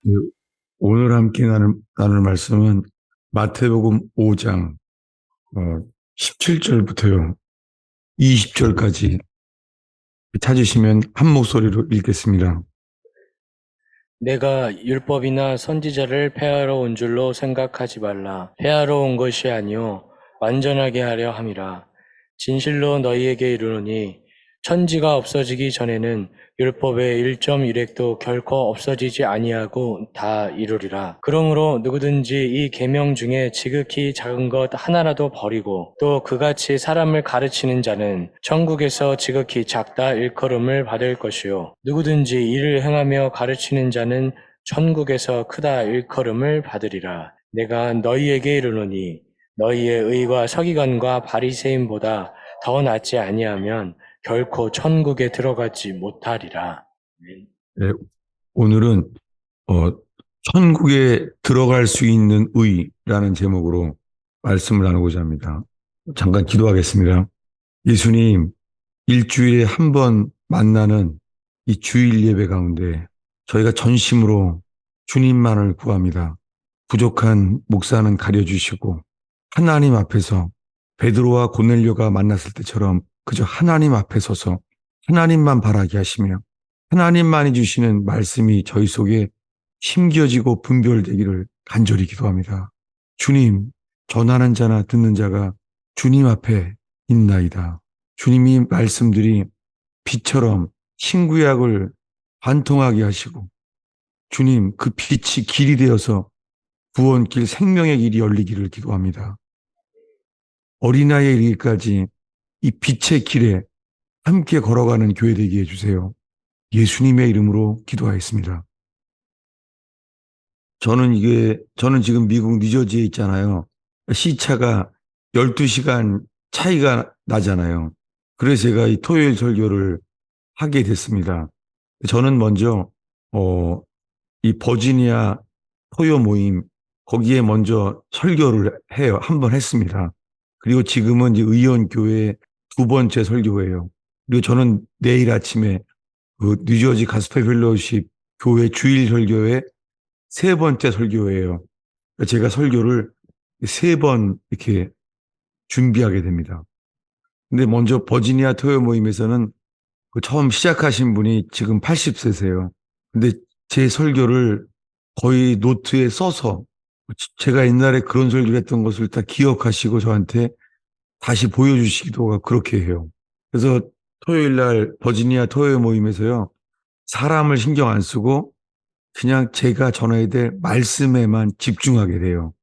네, 오늘 함께 나눌 말씀은 마태복음 5장 17절부터요 20절까지 찾으시면 한 목소리로 읽겠습니다. 내가 율법이나 선지자를 폐하러 온 줄로 생각하지 말라. 폐하러 온 것이 아니요 완전하게 하려 함이라. 진실로 너희에게 이르노니 천지가 없어지기 전에는 율법의 1.1획도 결코 없어지지 아니하고 다 이루리라. 그러므로 누구든지 이 계명 중에 지극히 작은 것 하나라도 버리고 또 그같이 사람을 가르치는 자는 천국에서 지극히 작다 일컬음을 받을 것이요 누구든지 이를 행하며 가르치는 자는 천국에서 크다 일컬음을 받으리라. 내가 너희에게 이르노니 너희의 의와 서기관과 바리새인보다 더 낫지 아니하면 결코 천국에 들어가지 못하리라. 네, 오늘은 어, 천국에 들어갈 수 있는 의라는 제목으로 말씀을 나누고자 합니다. 잠깐 기도하겠습니다. 예수님, 일주일에 한 번 만나는 이 주일 예배 가운데 저희가 전심으로 주님만을 구합니다. 부족한 목사는 가려주시고 하나님 앞에서 베드로와 고넬료가 만났을 때처럼 그저 하나님 앞에 서서 하나님만 바라게 하시며 하나님만이 주시는 말씀이 저희 속에 심겨지고 분별되기를 간절히 기도합니다. 주님, 전하는 자나 듣는 자가 주님 앞에 있나이다. 주님이 말씀들이 빛처럼 신구약을 관통하게 하시고 주님 그 빛이 길이 되어서 구원길 생명의 길이 열리기를 기도합니다. 어린아이에 이르기까지 이 빛의 길에 함께 걸어가는 교회 되게 해주세요. 예수님의 이름으로 기도하였습니다. 저는 지금 미국 뉴저지에 있잖아요. 시차가 12시간 차이가 나잖아요. 그래서 제가 이 토요일 설교를 하게 됐습니다. 저는 먼저, 이 버지니아 토요 모임, 거기에 먼저 설교를 해요. 한 번 했습니다. 그리고 지금은 이제 의원교회 두 번째 설교예요. 그리고 저는 내일 아침에 그 뉴저지 가스펠 펠로우십 교회 주일 설교회 세 번째 설교예요. 제가 설교를 세 번 이렇게 준비하게 됩니다. 근데 먼저 버지니아 토요 모임에서는 그 처음 시작하신 분이 지금 80세세요. 근데 제 설교를 거의 노트에 써서 제가 옛날에 그런 설교를 했던 것을 다 기억하시고 저한테 다시 보여주시기도 하고 그렇게 해요. 그래서 토요일 날 버지니아 토요 모임에서요. 사람을 신경 안 쓰고 그냥 제가 전해야 될 말씀에만 집중하게 돼요.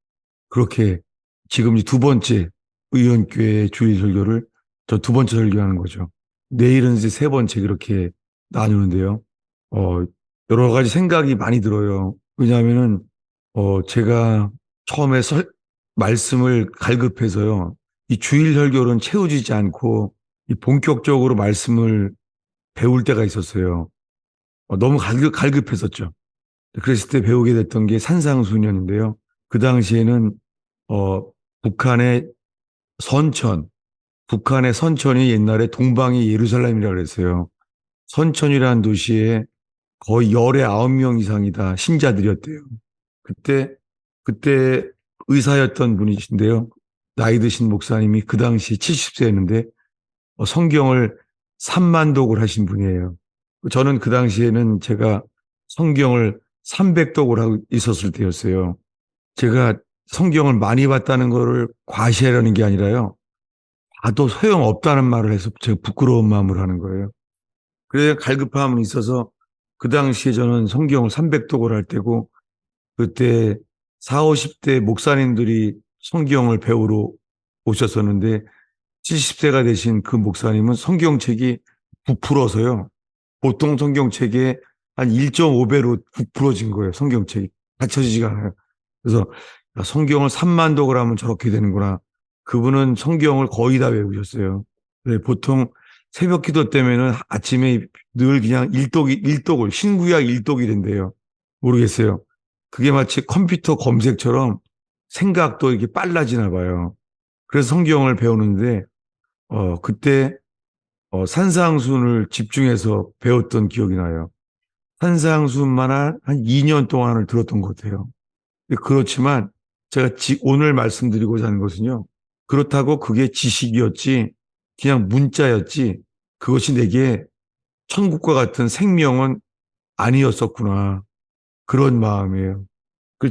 그렇게 지금 두 번째 의원교회 주일 설교를 저 두 번째 설교하는 거죠. 내일은 이제 세 번째 그렇게 나누는데요. 어, 여러 가지 생각이 많이 들어요. 왜냐하면은, 제가 처음에 말씀을 갈급해서요. 이 주일 설교는 채워지지 않고 이 본격적으로 말씀을 배울 때가 있었어요. 너무 갈급했었죠. 그랬을 때 배우게 됐던 게 산상수훈인데요. 그 당시에는 어, 북한의 선천, 북한의 선천이 옛날에 동방이 예루살렘이라고 그랬어요. 선천이라는 도시에 거의 열의 9명 이상이 다 신자들이었대요. 그때, 그때 의사였던 분이신데요. 나이 드신 목사님이 그 당시 70세였는데 성경을 3만 독을 하신 분이에요. 저는 그 당시에는 제가 성경을 300독을 하고 있었을 때였어요. 제가 성경을 많이 봤다는 거를 과시하려는 게 아니라요. 봐도 소용없다는 말을 해서 제가 부끄러운 마음을 하는 거예요. 그래 갈급함은 있어서 그 당시에 저는 성경을 300독을 할 때고 그때 4, 50대 목사님들이 성경을 배우러 오셨었는데 70세가 되신 그 목사님은 성경책이 부풀어서요. 보통 성경책의 한 1.5배로 부풀어진 거예요. 성경책이. 받쳐지지가 않아요. 그래서 성경을 3만 독을 하면 저렇게 되는구나. 그분은 성경을 거의 다 외우셨어요. 네, 보통 새벽 기도 때면은 아침에 늘 그냥 일독을, 신구약 일독이 된대요. 모르겠어요. 그게 마치 컴퓨터 검색처럼 생각도 이렇게 빨라지나 봐요. 그래서 성경을 배우는데, 그때 산상순을 집중해서 배웠던 기억이 나요. 산상수훈만 한 2년 동안을 들었던 것 같아요. 그렇지만 제가 오늘 말씀드리고자 하는 것은요. 그렇다고 그게 지식이었지, 그냥 문자였지, 그것이 내게 천국과 같은 생명은 아니었었구나. 그런 마음이에요.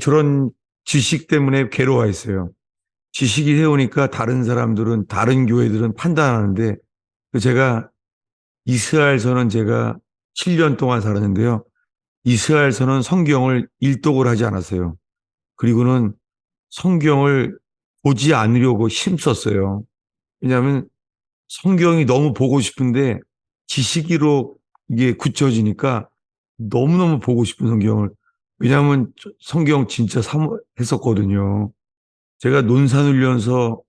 저런 지식 때문에 괴로워했어요. 지식이 세우니까 다른 사람들은, 다른 교회들은 판단하는데, 제가 이스라엘서는 제가 7년 동안 살았는데요. 이스라엘서는 성경을 일독을 하지 않았어요. 그리고는 성경을 보지 않으려고 힘썼어요. 왜냐하면 성경이 너무 보고 싶은데 지식으로 이게 굳혀지니까 너무너무 보고 싶은 성경을. 왜냐하면 성경 진짜 사모했었거든요. 제가 논산훈련소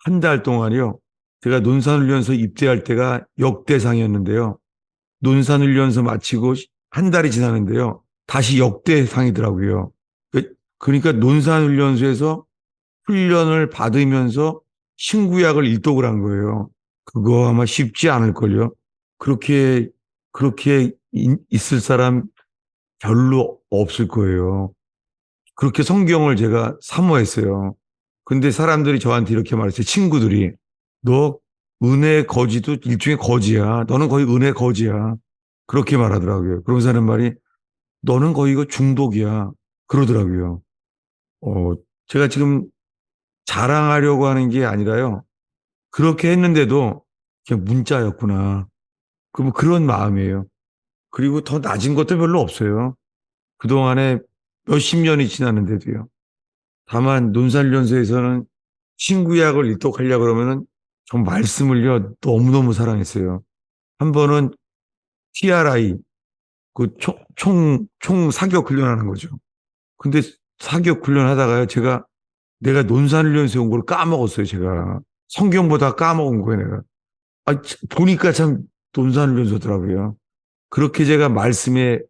한 달 동안이요. 제가 논산훈련소 입대할 때가 역대상이었는데요. 논산훈련소 마치고 한 달이 지났는데요. 다시 역대상이더라고요. 그러니까 논산훈련소에서 훈련을 받으면서 신구약을 일독을 한 거예요. 그거 아마 쉽지 않을걸요. 그렇게 있을 사람 별로 없을 거예요. 그렇게 성경을 제가 사모했어요. 근데 사람들이 저한테 이렇게 말했어요. 친구들이. 너 은혜 거지도 일종의 거지야. 너는 거의 은혜 거지야. 그렇게 말하더라고요. 그러면서 하는 말이 너는 거의 이거 중독이야. 그러더라고요. 어, 제가 지금 자랑하려고 하는 게 아니라요. 그렇게 했는데도 그냥 문자였구나. 그럼 그런 마음이에요. 그리고 더 낮은 것도 별로 없어요. 그동안에 몇십 년이 지났는데도요. 다만 논산련소에서는 신구약을 일독하려고 그러면은 정 말씀을요 너무너무 사랑했어요. 한 번은 TRI 그 총 사격 훈련하는 거죠. 근데 사격 훈련하다가요 내가 논산훈련소에 온 걸 까먹었어요. 제가 성경보다 까먹은 거예요. 내가 보니까 참 논산훈련소더라고요. 그렇게 제가 말씀에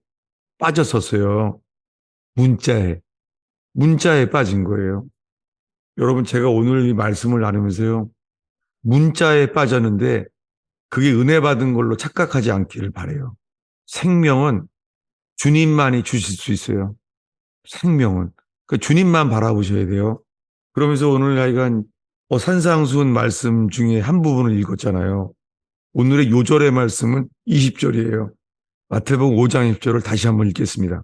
빠졌었어요. 문자에 문자에 빠진 거예요. 여러분 제가 오늘 이 말씀을 나누면서요. 문자에 빠졌는데 그게 은혜 받은 걸로 착각하지 않기를 바라요. 생명은 주님만이 주실 수 있어요. 생명은. 그 주님만 바라보셔야 돼요. 그러면서 오늘 하여간 산상수훈 말씀 중에 한 부분을 읽었잖아요. 오늘의 요절의 말씀은 20절이에요. 마태복음 5장 20절을 다시 한번 읽겠습니다.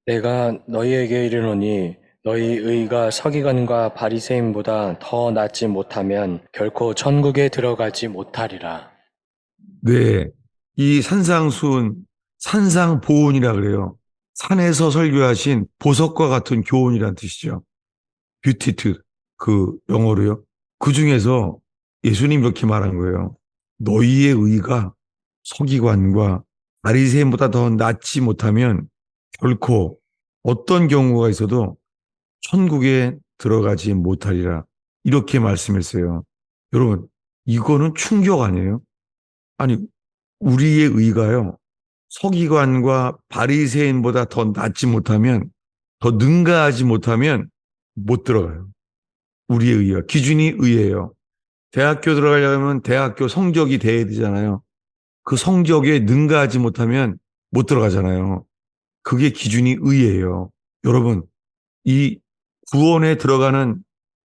내가 너희에게 이르노니 너희 의가 서기관과 바리새인보다 더 낫지 못하면 결코 천국에 들어가지 못하리라. 네, 이 산상수훈, 산상보훈이라 그래요. 산에서 설교하신 보석과 같은 교훈이란 뜻이죠. 뷰티트, 그 영어로요. 그 중에서 예수님 이렇게 말한 거예요. 너희의 의가 서기관과 바리새인보다 더 낫지 못하면 결코 어떤 경우가 있어도 천국에 들어가지 못하리라. 이렇게 말씀했어요. 여러분, 이거는 충격 아니에요? 아니, 우리의 의가요. 서기관과 바리새인보다 더 낫지 못하면, 더 능가하지 못하면 못 들어가요. 우리의 의가. 기준이 의예요. 대학교 들어가려면 대학교 성적이 돼야 되잖아요. 그 성적에 능가하지 못하면 못 들어가잖아요. 그게 기준이 의예요. 여러분, 이 구원에 들어가는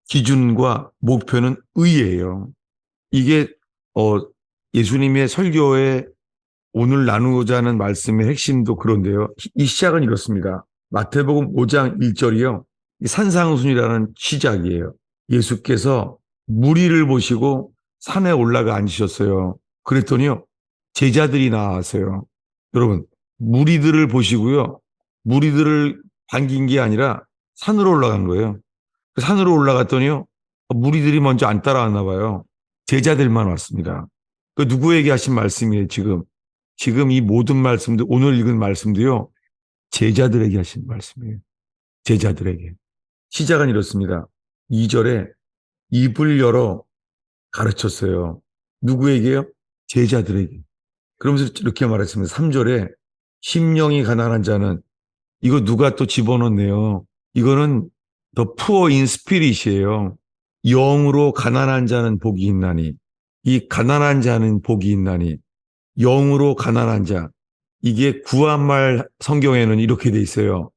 기준과 목표는 의예요. 이게 어, 예수님의 설교에 오늘 나누고자 하는 말씀의 핵심도 그런데요. 이 시작은 이렇습니다. 마태복음 5장 1절이요. 산상순이라는 시작이에요. 예수께서 무리를 보시고 산에 올라가 앉으셨어요. 그랬더니요. 제자들이 나왔어요. 여러분, 무리들을 보시고요. 무리들을 반긴 게 아니라 산으로 올라간 거예요. 산으로 올라갔더니요. 무리들이 먼저 안 따라왔나 봐요. 제자들만 왔습니다. 그 누구에게 하신 말씀이에요, 지금? 지금 이 모든 말씀도, 오늘 읽은 말씀도요, 제자들에게 하신 말씀이에요. 제자들에게. 시작은 이렇습니다. 2절에 입을 열어 가르쳤어요. 누구에게요? 제자들에게. 그러면서 이렇게 말했습니다. 3절에 심령이 가난한 자는, 이거 누가 또 집어넣네요. 이거는 The poor in spirit이에요. 영으로 가난한 자는 복이 있나니. 이 가난한 자는 복이 있나니. 영으로 가난한 자. 이게 구한말 성경에는 이렇게 돼 있어요.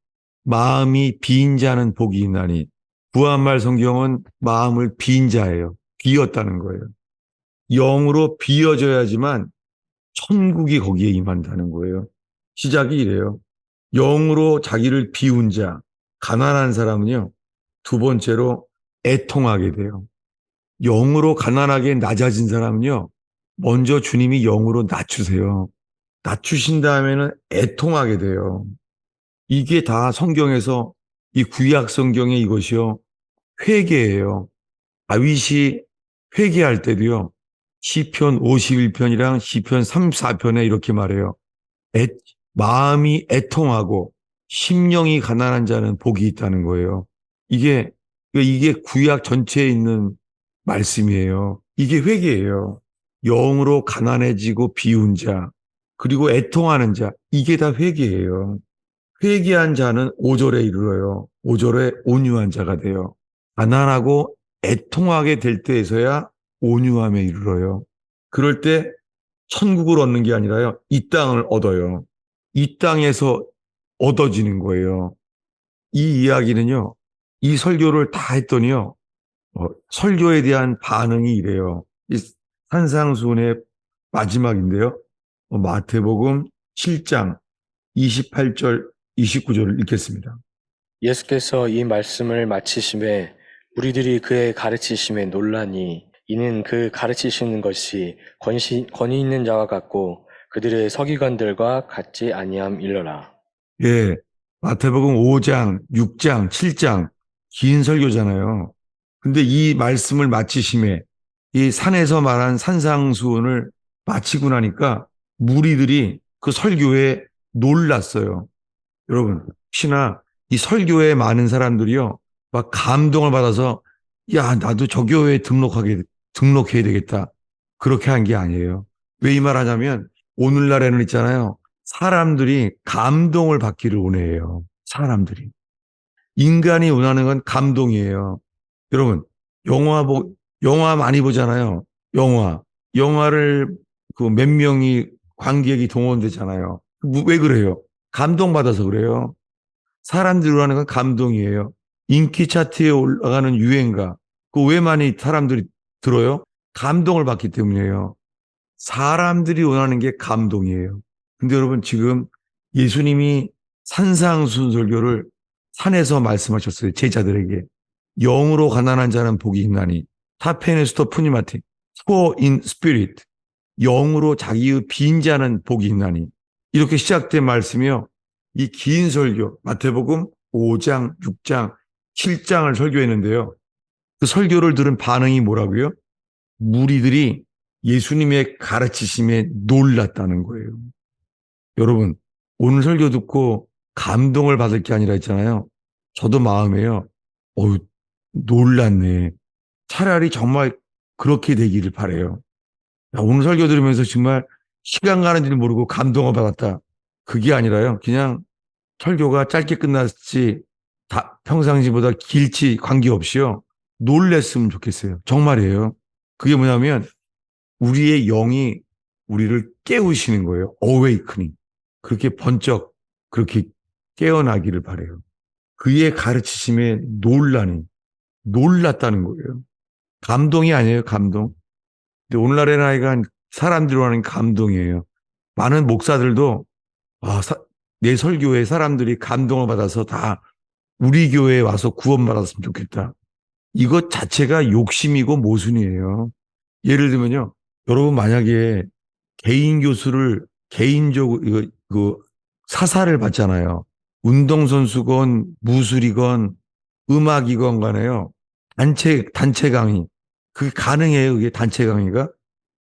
마음이 빈 자는 복이 있나니. 구한말 성경은 마음을 빈 자예요. 비었다는 거예요. 영으로 비어져야지만 천국이 거기에 임한다는 거예요. 시작이 이래요. 영으로 자기를 비운 자, 가난한 사람은요, 두 번째로 애통하게 돼요. 영으로 가난하게 낮아진 사람은요, 먼저 주님이 영으로 낮추세요. 낮추신 다음에는 애통하게 돼요. 이게 다 성경에서 이 구약 성경의 이것이요, 회개예요. 다윗이 회개할 때도요, 시편 51편이랑 시편 34편에 이렇게 말해요. 애, 마음이 애통하고 심령이 가난한 자는 복이 있다는 거예요. 이게 구약 전체에 있는 말씀이에요. 이게 회개예요. 영으로 가난해지고 비운 자, 그리고 애통하는 자, 이게 다 회개예요. 회개한 자는 5절에 이르러요. 5절에 온유한 자가 돼요. 가난하고 애통하게 될 때에서야 온유함에 이르러요. 그럴 때 천국을 얻는 게 아니라요. 이 땅을 얻어요. 이 땅에서 얻어지는 거예요. 이 이야기는요. 이 설교를 다 했더니요. 설교에 대한 반응이 이래요. 이 산상수훈의 마지막인데요. 마태복음 7장 28절, 29절을 읽겠습니다. 예수께서 이 말씀을 마치심에 무리들이 그의 가르치심에 놀라니 이는 그 가르치시는 것이 권위 있는 자와 같고 그들의 서기관들과 같지 아니함일러라. 예, 마태복음 5장, 6장, 7장 긴 설교잖아요. 근데 이 말씀을 마치심에 이 산에서 말한 산상수훈을 마치고 나니까 무리들이 그 설교에 놀랐어요. 여러분, 혹시나 이 설교에 많은 사람들이요, 막 감동을 받아서 야, 나도 저 교회에 등록해야 되겠다. 그렇게 한 게 아니에요. 왜 이 말 하냐면 오늘날에는 있잖아요. 사람들이 감동을 받기를 원해요. 사람들이. 인간이 원하는 건 감동이에요. 여러분, 영화 많이 보잖아요. 영화를 그 몇 명이 관객이 동원되잖아요. 왜 그래요? 감동받아서 그래요. 사람들이 원하는 건 감동이에요. 인기 차트에 올라가는 유행가. 그 왜 많이 사람들이 들어요? 감동을 받기 때문이에요. 사람들이 원하는 게 감동이에요. 근데 여러분 지금 예수님이 산상순설교를 산에서 말씀하셨어요. 제자들에게. 영으로 가난한 자는 복이 있나니. 타페네스토 푸니마티. poor in spirit. 영으로 자기의 빈 자는 복이 있나니. 이렇게 시작된 말씀이요. 이 긴 설교, 마태복음 5장, 6장, 7장을 설교했는데요. 그 설교를 들은 반응이 뭐라고요? 무리들이 예수님의 가르치심에 놀랐다는 거예요. 여러분, 오늘 설교 듣고 감동을 받을 게 아니라 했잖아요. 저도 마음에요. 어우, 놀랐네. 차라리 정말 그렇게 되기를 바래요. 야, 오늘 설교 들으면서 정말 시간 가는 줄 모르고 감동을 받았다. 그게 아니라요. 그냥 설교가 짧게 끝났지 평상시보다 길지 관계없이요. 놀랬으면 좋겠어요. 정말이에요. 그게 뭐냐면 우리의 영이 우리를 깨우시는 거예요. awakening. 그렇게 번쩍 그렇게 깨어나기를 바래요. 그의 가르치심에 놀랐다는 거예요. 감동이 아니에요. 감동. 근데 오늘날의 나이가 사람들이 하는 감동이에요. 많은 목사들도 내 설교에 사람들이 감동을 받아서 다 우리 교회에 와서 구원받았으면 좋겠다. 이것 자체가 욕심이고 모순이에요. 예를 들면요. 여러분 만약에 개인 교수를 개인적으로 사사를 받잖아요. 운동선수건 무술이건 음악이건 간에요. 단체 강의. 그게 가능해요. 그게 단체 강의가.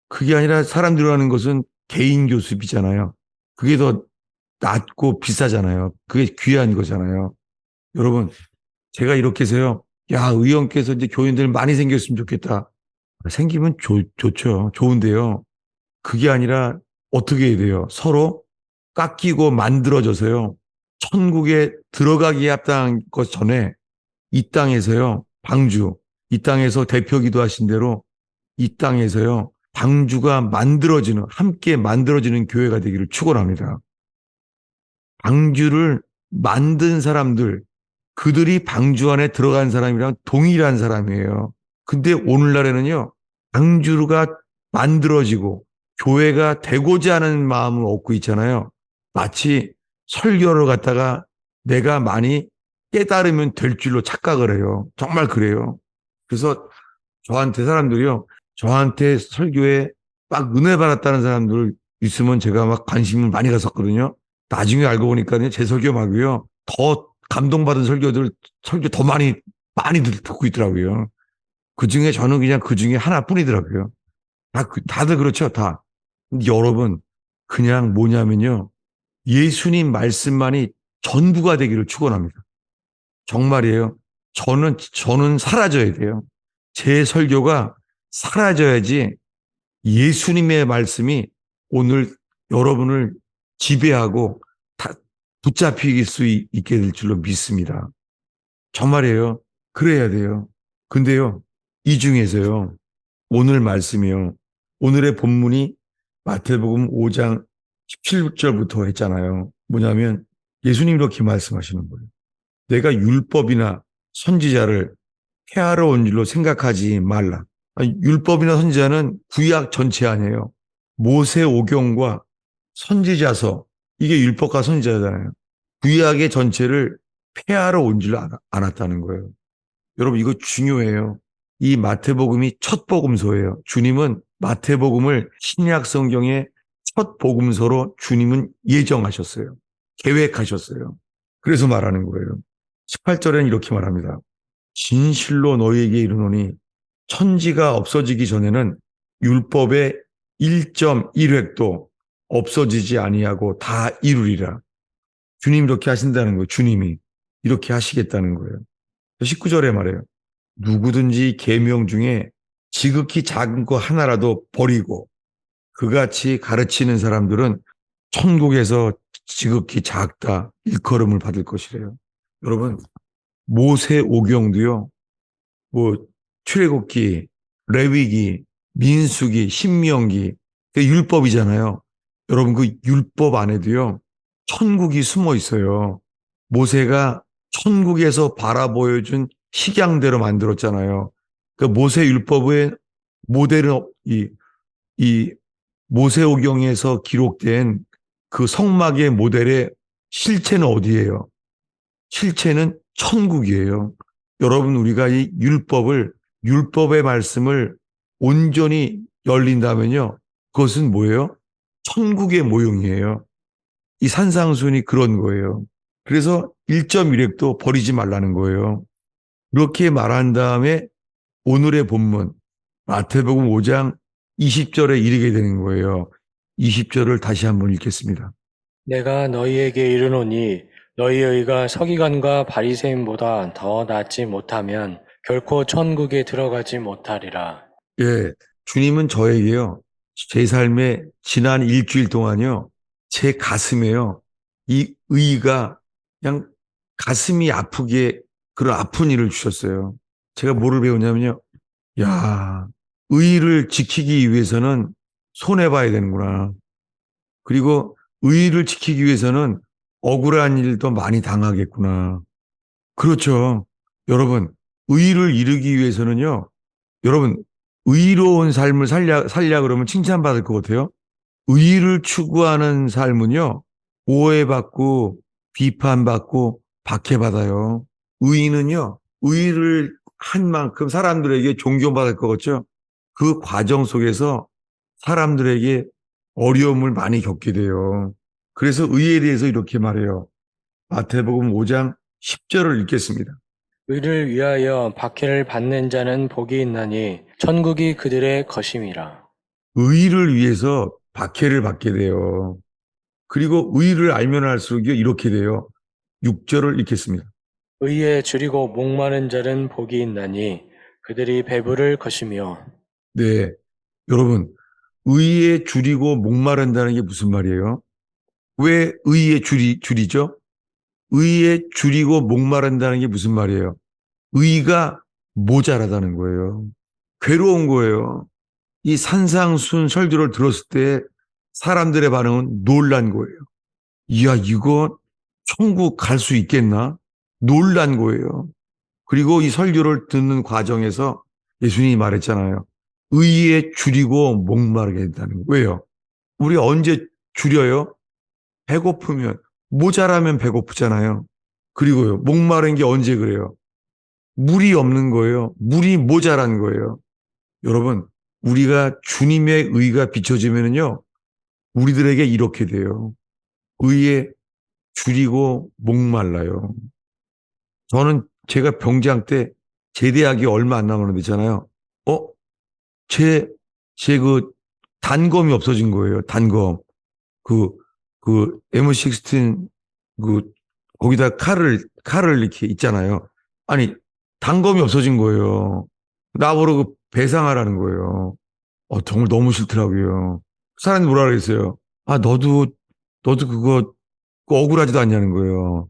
그게 아니라 사람들이 하는 것은 개인 교습이잖아요. 그게 더 낮고 비싸잖아요. 그게 귀한 거잖아요. 여러분, 제가 이렇게 해서요. 야, 의원께서 이제 교인들 많이 생겼으면 좋겠다. 생기면 좋죠. 좋은데요. 그게 아니라 어떻게 해야 돼요? 서로 깎이고 만들어져서요. 천국에 들어가기에 합당한 것 전에 이 땅에서요. 이 땅에서 대표 기도하신 대로 이 땅에서요. 함께 만들어지는 교회가 되기를 축원합니다. 방주를 만든 사람들, 그들이 방주 안에 들어간 사람이랑 동일한 사람이에요. 근데 오늘날에는요, 방주가 만들어지고 교회가 되고자 하는 마음을 얻고 있잖아요. 마치 설교를 갖다가 내가 많이 깨달으면 될 줄로 착각을 해요. 정말 그래요. 그래서 저한테 사람들이요, 저한테 설교에 막 은혜 받았다는 사람들 있으면 제가 막 관심을 많이 갔었거든요. 나중에 알고 보니까요, 제 설교 말고요, 더 감동받은 설교 더 많이 듣고 있더라고요. 그 중에 저는 그냥 그 중에 하나뿐이더라고요. 다들 그렇죠, 다. 근데 여러분, 그냥 뭐냐면요, 예수님 말씀만이 전부가 되기를 축원합니다. 정말이에요. 저는 사라져야 돼요. 제 설교가 사라져야지 예수님의 말씀이 오늘 여러분을 지배하고 다 붙잡힐 수 있게 될 줄로 믿습니다. 정말이에요. 그래야 돼요. 근데요, 이 중에서요, 오늘 말씀이요. 오늘의 본문이 마태복음 5장 17절부터 했잖아요. 뭐냐면 예수님이 이렇게 말씀하시는 거예요. 내가 율법이나 선지자를 폐하러 온 줄로 생각하지 말라. 아니, 율법이나 선지자는 구약 전체 아니에요. 모세오경과 선지자서, 이게 율법과 선지자잖아요. 구약의 전체를 폐하러 온 줄 알았다는 거예요. 여러분, 이거 중요해요. 이 마태복음이 첫 복음서예요. 주님은 마태복음을 신약 성경의 첫 복음서로 주님은 예정하셨어요. 계획하셨어요. 그래서 말하는 거예요. 18절에는 이렇게 말합니다. 진실로 너희에게 이르노니 천지가 없어지기 전에는 율법의 1.1획도 없어지지 아니하고 다 이루리라. 주님이 이렇게 하신다는 거예요. 주님이 이렇게 하시겠다는 거예요. 19절에 말해요. 누구든지 계명 중에 지극히 작은 거 하나라도 버리고 그같이 가르치는 사람들은 천국에서 지극히 작다 일컬음을 받을 것이래요. 여러분, 모세오경도요. 뭐 출애굽기, 레위기, 민수기, 신명기, 그 율법이잖아요. 여러분, 그 율법 안에도요, 천국이 숨어 있어요. 모세가 천국에서 바라보여준 식양대로 만들었잖아요. 그 모세 율법의 모델은 이 모세오경에서 기록된 그 성막의 모델의 실체는 어디예요? 실체는 천국이에요. 여러분, 우리가 이 율법의 말씀을 온전히 열린다면요. 그것은 뭐예요? 천국의 모형이에요. 이 산상순이 그런 거예요. 그래서 1.1획도 버리지 말라는 거예요. 그렇게 말한 다음에 오늘의 본문 마태복음 5장 20절에 이르게 되는 거예요. 20절을 다시 한번 읽겠습니다. 내가 너희에게 이르노니 너희 의가 서기관과 바리새인보다 더 낫지 못하면 결코 천국에 들어가지 못하리라. 예, 주님은 저에게요, 제 삶의 지난 일주일 동안요, 제 가슴에요, 이 의가 그냥 가슴이 아프게 그런 아픈 일을 주셨어요. 제가 뭐를 배웠냐면요, 야, 의를 지키기 위해서는 손해봐야 되는구나. 그리고 의를 지키기 위해서는 억울한 일도 많이 당하겠구나. 그렇죠. 여러분, 의를 이루기 위해서는요, 여러분, 의로운 삶을 살려 그러면 칭찬받을 것 같아요. 의를 추구하는 삶은요, 오해받고, 비판받고, 박해받아요. 의인은요, 의를 한 만큼 사람들에게 존경받을 것 같죠? 그 과정 속에서 사람들에게 어려움을 많이 겪게 돼요. 그래서 의에 대해서 이렇게 말해요. 마태복음 5장 10절을 읽겠습니다. 의를 위하여 박해를 받는 자는 복이 있나니 천국이 그들의 것임이라. 의를 위해서 박해를 받게 돼요. 그리고 의를 알면 알수록 이렇게 돼요. 6절을 읽겠습니다. 의에 줄이고 목마른 자는 복이 있나니 그들이 배부를 것이며. 네, 여러분, 의에 줄이고 목마른다는 게 무슨 말이에요? 왜 의에 줄이죠? 의에 줄이고 목마른다는 게 무슨 말이에요? 의가 모자라다는 거예요. 괴로운 거예요. 이 산상순 설교를 들었을 때 사람들의 반응은 놀란 거예요. 이야, 이거 천국 갈 수 있겠나? 놀란 거예요. 그리고 이 설교를 듣는 과정에서 예수님이 말했잖아요. 의에 줄이고 목마르게 된다는 거예요. 왜요? 우리 언제 줄여요? 배고프면, 모자라면 배고프잖아요. 그리고요, 목마른 게 언제 그래요? 물이 없는 거예요. 물이 모자란 거예요. 여러분, 우리가 주님의 의가 비춰지면요, 우리들에게 이렇게 돼요. 의에 줄이고 목말라요. 저는 제가 병장 때 제대하기 얼마 안 남았는데 있잖아요. 어? 제 그 단검이 없어진 거예요. 단검. 그, 그 M16 그 거기다 칼을 이렇게 있잖아요. 아니, 단검이 없어진 거예요. 나보고 그 배상하라는 거예요. 정말 너무 싫더라고요. 사람이 뭐라 그랬어요. 아, 너도 그거 억울하지도 않냐는 거예요.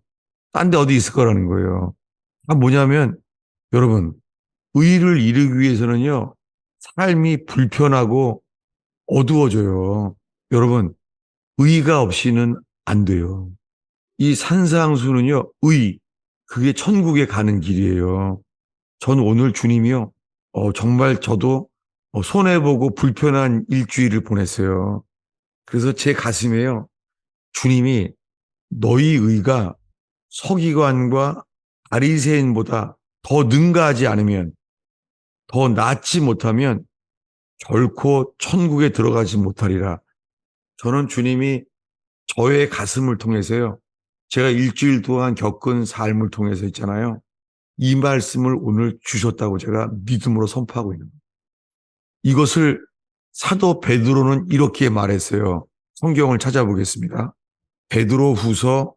딴 데 어디 있을 거라는 거예요. 아, 뭐냐면, 여러분, 의를 이루기 위해서는요, 삶이 불편하고 어두워져요. 여러분, 의가 없이는 안 돼요. 이 산상수는요, 그게 천국에 가는 길이에요. 전 오늘 주님이요, 정말 저도 손해보고 불편한 일주일을 보냈어요. 그래서 제 가슴에요, 주님이 너희 의가 서기관과 바리새인보다 더 능가하지 않으면, 더 낫지 못하면 결코 천국에 들어가지 못하리라. 저는 주님이 저의 가슴을 통해서요, 제가 일주일 동안 겪은 삶을 통해서 있잖아요. 이 말씀을 오늘 주셨다고 제가 믿음으로 선포하고 있는 거예요. 이것을 사도 베드로는 이렇게 말했어요. 성경을 찾아보겠습니다. 베드로 후서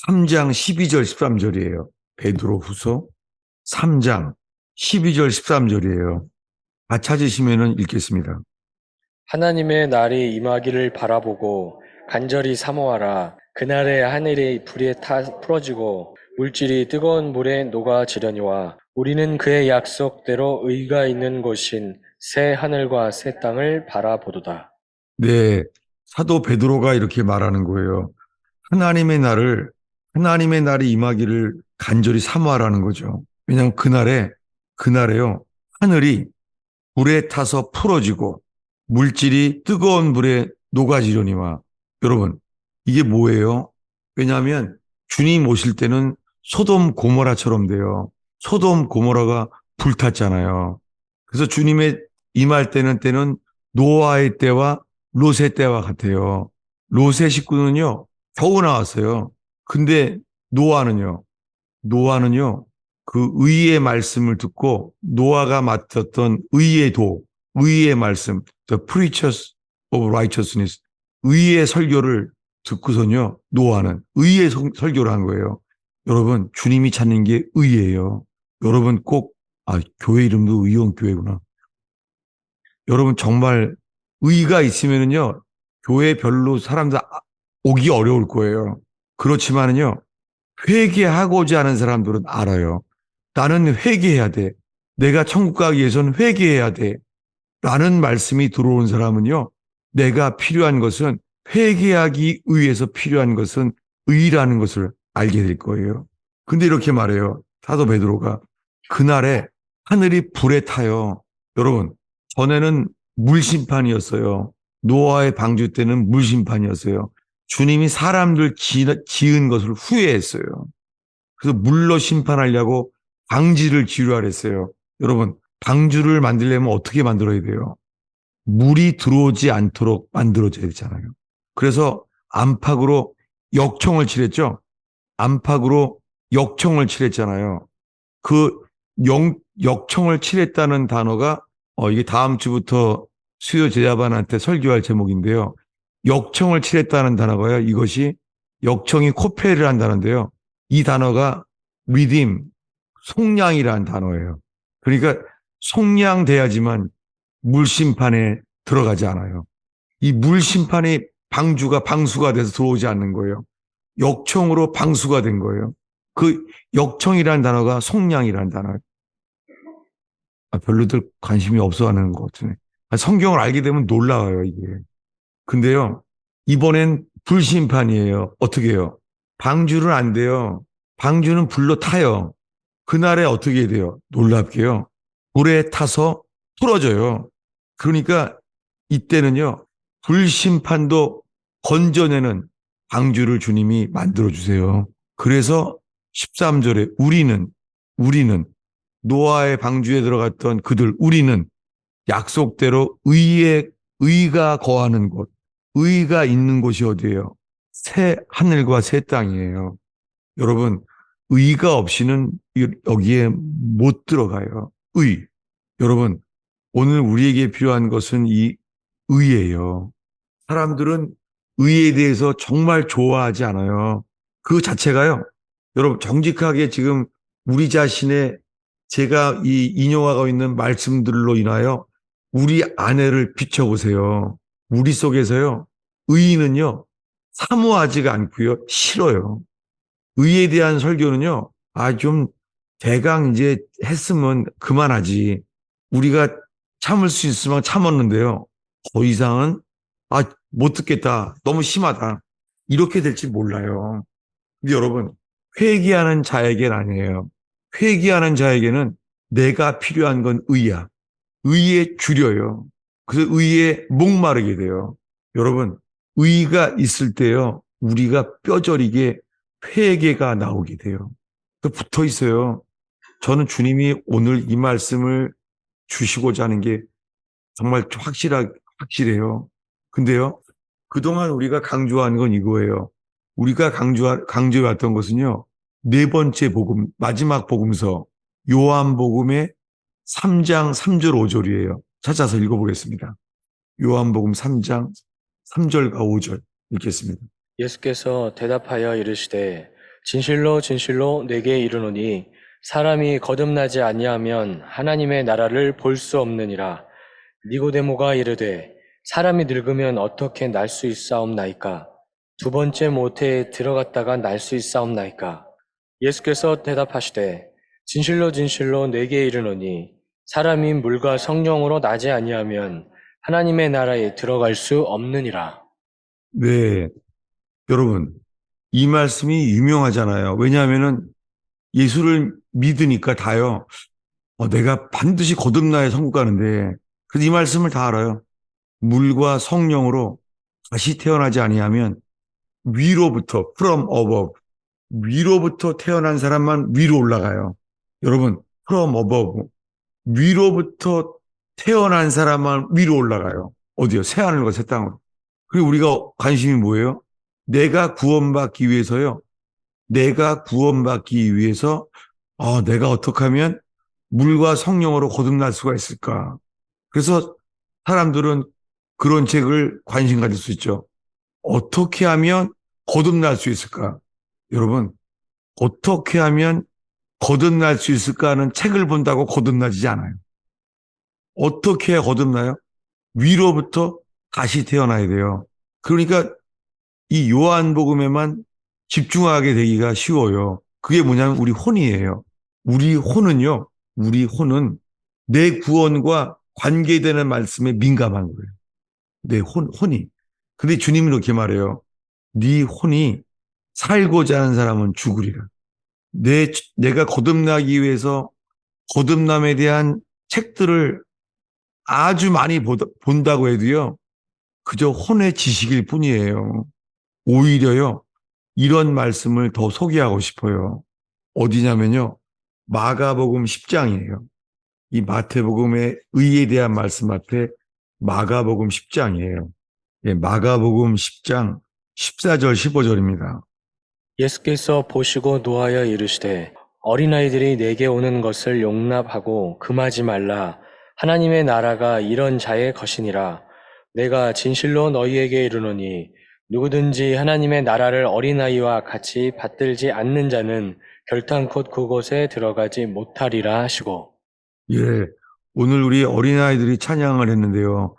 3장 12절 13절이에요. 베드로 후서 3장 12절 13절이에요. 다 찾으시면 읽겠습니다. 하나님의 날이 임하기를 바라보고 간절히 사모하라. 그날에 하늘이 불에 풀어지고 물질이 뜨거운 물에 녹아지려니와 우리는 그의 약속대로 의가 있는 곳인 새 하늘과 새 땅을 바라보도다. 네, 사도 베드로가 이렇게 말하는 거예요. 하나님의 날이 임하기를 간절히 사모하라는 거죠. 왜냐하면 그날에요, 하늘이 불에 타서 풀어지고 물질이 뜨거운 물에 녹아지려니와. 여러분, 이게 뭐예요? 왜냐하면 주님 오실 때는 소돔 고모라처럼 돼요. 소돔 고모라가 불탔잖아요. 그래서 주님의 임할 때는 노아의 때와 롯의 때와 같아요. 롯의 식구는요, 겨우 나왔어요. 근데 노아는요, 노아는요, 그 의의 말씀을 듣고 노아가 맡았던 의의 말씀, the preachers of righteousness, 의의 설교를 듣고선요, 노아는 의의 설교를 한 거예요. 여러분, 주님이 찾는 게 의예요. 여러분 교회 이름도 의원교회구나. 여러분, 정말 의가 있으면은요, 교회 별로 사람들 오기 어려울 거예요. 그렇지만은요, 회개하고자 하는 사람들은 알아요. 나는 회개해야 돼. 내가 천국 가기 위해서는 회개해야 돼. 라는 말씀이 들어온 사람은요, 내가 필요한 것은, 회개하기 위해서 필요한 것은 의라는 것을 알게 될 거예요. 근데 이렇게 말해요. 사도 베드로가 그날에 하늘이 불에 타요. 여러분, 전에는 물심판이었어요. 노아의 방주 때는 물심판이었어요. 주님이 사람들 지은 것을 후회했어요. 그래서 물로 심판하려고 방지를 지루하랬어요. 여러분, 방주를 만들려면 어떻게 만들어야 돼요? 물이 들어오지 않도록 만들어져야 되잖아요. 그래서 안팎으로 역청을 칠했죠. 안팎으로 역청을 칠했잖아요. 그 역청을 칠했다는 단어가 이게 다음 주부터 수요 제자반한테 설교할 제목인데요. 역청을 칠했다는 단어가요. 이것이 역청이 코페를 한다는데요. 이 단어가 redeem, 속량이라는 단어예요. 그러니까 속량돼야지만 물심판에 들어가지 않아요. 이 물심판이 방수가 돼서 들어오지 않는 거예요. 역청으로 방수가 된 거예요. 그 역청이라는 단어가 속량이라는 단어예요. 별로들 관심이 없어 하는 것 같으네. 성경을 알게 되면 놀라워요, 이게. 근데요, 이번엔 불심판이에요. 어떻게 해요? 방주는 안 돼요. 방주는 불로 타요. 그날에 어떻게 돼요? 놀랍게요. 불에 타서 풀어져요. 그러니까 이때는요, 불심판도 건져내는 방주를 주님이 만들어주세요. 그래서 13절에 우리는 노아의 방주에 들어갔던 그들, 우리는 약속대로 의가 거하는 곳, 의가 있는 곳이 어디예요? 새 하늘과 새 땅이에요. 여러분, 의가 없이는 여기에 못 들어가요. 여러분, 오늘 우리에게 필요한 것은 이 의예요. 사람들은 의에 대해서 정말 좋아하지 않아요. 그 자체가요. 여러분, 정직하게 지금 우리 자신의 제가 이 인용하고 있는 말씀들로 인하여 우리 아내를 비춰보세요. 우리 속에서요. 의는요. 사모하지가 않고요. 싫어요. 의에 대한 설교는요. 좀 대강 이제 했으면 그만하지. 우리가 참을 수 있으면 참았는데요. 더 이상은 못 듣겠다. 너무 심하다. 이렇게 될지 몰라요. 근데 여러분, 회개하는 자에게는 아니에요. 회개하는 자에게는 내가 필요한 건 의야. 의에 줄여요. 그래서 의에 목마르게 돼요. 여러분, 의가 있을 때요. 우리가 뼈저리게 회개가 나오게 돼요. 붙어 있어요. 저는 주님이 오늘 이 말씀을 주시고자 하는 게 정말 확실해요. 근데요, 그동안 우리가 강조한 건 이거예요. 우리가 강조해왔던 것은요, 네 번째 복음, 마지막 복음서, 요한복음의 3장 3절 5절이에요. 찾아서 읽어보겠습니다. 요한복음 3장 3절과 5절 읽겠습니다. 예수께서 대답하여 이르시되 진실로 진실로 내게 이르노니 사람이 거듭나지 아니하면 하나님의 나라를 볼 수 없느니라. 니고데모가 이르되 사람이 늙으면 어떻게 날 수 있사옵나이까? 두 번째 모태에 들어갔다가 날 수 있사옵나이까? 예수께서 대답하시되 진실로 진실로 내게 이르노니 사람이 물과 성령으로 나지 아니하면 하나님의 나라에 들어갈 수 없느니라. 네, 여러분, 이 말씀이 유명하잖아요. 왜냐하면은 예수를 믿으니까 다요. 내가 반드시 거듭나야 천국 가는데, 그래서 이 말씀을 다 알아요. 물과 성령으로 다시 태어나지 아니하면 위로부터, from above, 위로부터 태어난 사람만 위로 올라가요. 여러분, from above, 위로부터 태어난 사람만 위로 올라가요. 어디요? 새 하늘과 새 땅으로. 그리고 우리가 관심이 뭐예요? 내가 구원받기 위해서요. 내가 구원받기 위해서 내가 어떻게 하면 물과 성령으로 거듭날 수가 있을까? 그래서 사람들은 그런 책을 관심 가질 수 있죠. 어떻게 하면 거듭날 수 있을까? 여러분, 어떻게 하면 거듭날 수 있을까 하는 책을 본다고 거듭나지 않아요. 어떻게 해야 거듭나요? 위로부터 다시 태어나야 돼요. 그러니까 이 요한복음에만 집중하게 되기가 쉬워요. 그게 뭐냐면 우리 혼이에요. 우리 혼은 내 구원과 관계되는 말씀에 민감한 거예요. 내 혼이. 근데 주님이 이렇게 말해요. 네 혼이 살고자 하는 사람은 죽으리라. 내가 거듭나기 위해서 거듭남에 대한 책들을 아주 많이 본다고 해도요. 그저 혼의 지식일 뿐이에요. 오히려요. 이런 말씀을 더 소개하고 싶어요. 어디냐면요. 마가복음 10장이에요. 이 마태복음의 의에 대한 말씀 앞에 마가복음 10장이에요. 예, 마가복음 10장 14절 15절입니다. 예수께서 보시고 노하여 이르시되 어린아이들이 내게 오는 것을 용납하고 금하지 말라. 하나님의 나라가 이런 자의 것이니라. 내가 진실로 너희에게 이르노니 누구든지 하나님의 나라를 어린아이와 같이 받들지 않는 자는 결탄코 그곳에 들어가지 못하리라 하시고. 예, 오늘 우리 어린아이들이 찬양을 했는데요.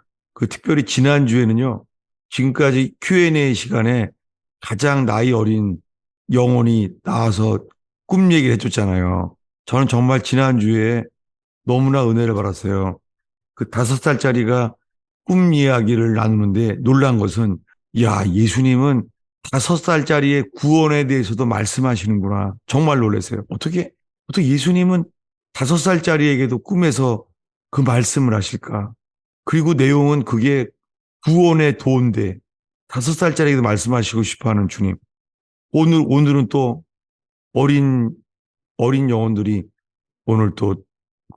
특별히 지난주에는요. 지금까지 Q&A 시간에 가장 나이 어린 영혼이 나와서 꿈 얘기를 해줬잖아요. 저는 정말 지난주에 너무나 은혜를 받았어요. 5살짜리가 꿈 이야기를 나누는데 놀란 것은, 야, 예수님은 5살짜리의 구원에 대해서도 말씀하시는구나. 정말 놀라세요. 어떻게 예수님은 5살짜리에게도 꿈에서 그 말씀을 하실까? 그리고 내용은 그게 구원의 도인데 5살짜리에게도 말씀하시고 싶어 하는 주님. 오늘은 또 어린 영혼들이 오늘 또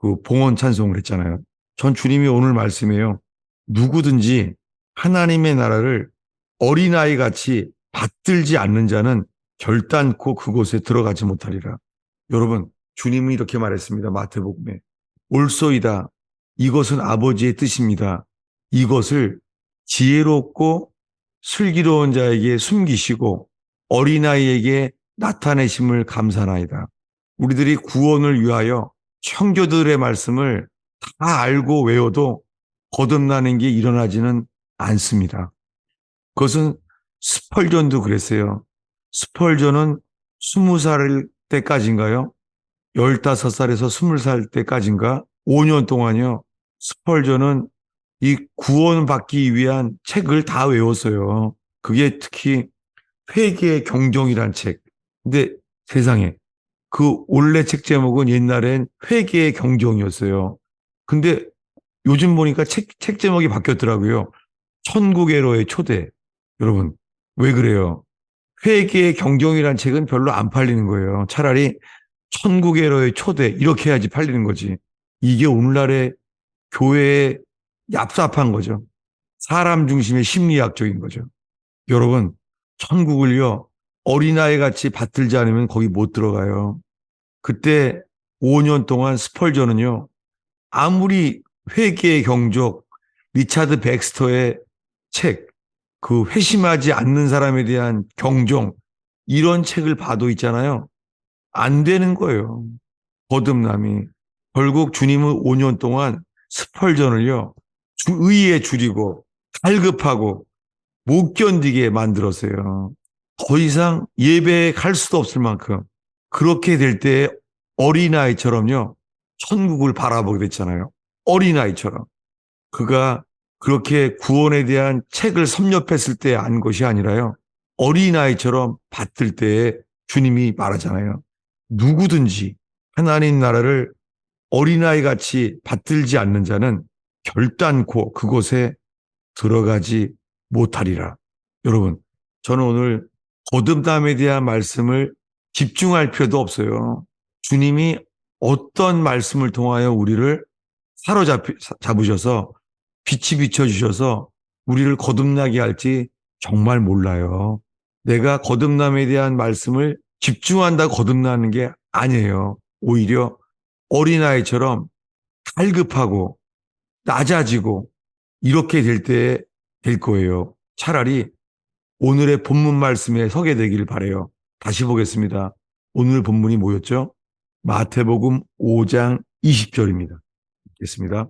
그 봉헌 찬송을 했잖아요. 전 주님이 오늘 말씀해요. 누구든지 하나님의 나라를 어린아이 같이 받들지 않는 자는 결단코 그곳에 들어가지 못하리라. 여러분, 주님은 이렇게 말했습니다. 마태복음에. 옳소이다. 이것은 아버지의 뜻입니다. 이것을 지혜롭고 슬기로운 자에게 숨기시고 어린아이에게 나타내심을 감사나이다. 우리들이 구원을 위하여 청교들의 말씀을 다 알고 외워도 거듭나는 게 일어나지는 않습니다. 그것은 스펄전도 그랬어요. 스펄전은 20살 때까지인가요? 15살에서 20살 때까지인가? 5년 동안요. 스펄전은 이 구원받기 위한 책을 다 외웠어요. 그게 특히 회개의 경종이란 책. 근데 세상에 그 원래 책 제목은 옛날엔 회개의 경종이었어요. 근데 요즘 보니까 책 제목이 바뀌었더라고요. 천국에로의 초대. 여러분, 왜 그래요? 회개의 경종이란 책은 별로 안 팔리는 거예요. 차라리 천국에로의 초대 이렇게 해야지 팔리는 거지. 이게 오늘날의 교회의 얍삽한 거죠. 사람 중심의 심리학적인 거죠. 여러분, 천국을요, 어린아이 같이 받들지 않으면 거기 못 들어가요. 그때 5년 동안 스펄전은요, 아무리 회개의 경족, 리차드 백스터의 책, 그 회심하지 않는 사람에 대한 경종, 이런 책을 봐도 있잖아요. 안 되는 거예요. 거듭남이. 결국 주님은 5년 동안 스펄전을요, 의에 줄이고, 갈급하고, 못 견디게 만들었어요. 더 이상 예배에 갈 수도 없을 만큼. 그렇게 될 때 어린아이처럼요, 천국을 바라보게 됐잖아요. 어린아이처럼. 그가 그렇게 구원에 대한 책을 섭렵했을 때 안 것이 아니라요. 어린아이처럼 받들 때에 주님이 말하잖아요. 누구든지 하나님 나라를 어린아이 같이 받들지 않는 자는 결단코 그곳에 들어가지 못하리라. 여러분, 저는 오늘 거듭남에 대한 말씀을 집중할 필요도 없어요. 주님이 어떤 말씀을 통하여 우리를 사로잡으셔서 빛이 비춰주셔서 우리를 거듭나게 할지 정말 몰라요. 내가 거듭남에 대한 말씀을 집중한다고 거듭나는 게 아니에요. 오히려 어린아이처럼 갈급하고 낮아지고 이렇게 될 때 될 거예요. 차라리 오늘의 본문 말씀에 서게 되기를 바라요. 다시 보겠습니다. 오늘 본문이 뭐였죠? 마태복음 5장 20절입니다. 읽겠습니다.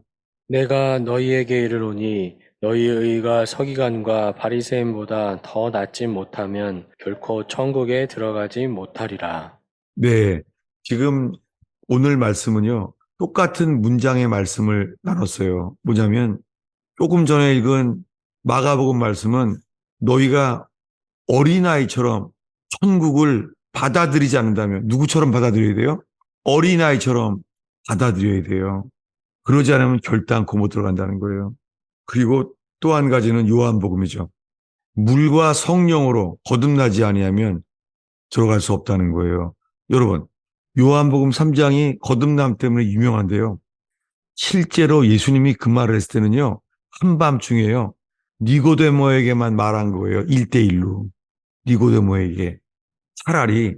내가 너희에게 이르노니 너희의 의가 서기관과 바리새인보다 더 낫지 못하면 결코 천국에 들어가지 못하리라. 네, 지금 오늘 말씀은요. 똑같은 문장의 말씀을 나눴어요. 뭐냐면 조금 전에 읽은 마가복음 말씀은 너희가 어린아이처럼 천국을 받아들이지 않는다면 누구처럼 받아들여야 돼요? 어린아이처럼 받아들여야 돼요. 그러지 않으면 결단코 못 들어간다는 거예요. 그리고 또 한 가지는 요한복음이죠. 물과 성령으로 거듭나지 아니하면 들어갈 수 없다는 거예요. 여러분, 요한복음 3장이 거듭남 때문에 유명한데요. 실제로 예수님이 그 말을 했을 때는요. 한밤중에요. 니고데모에게만 말한 거예요. 1대1로. 니고데모에게. 차라리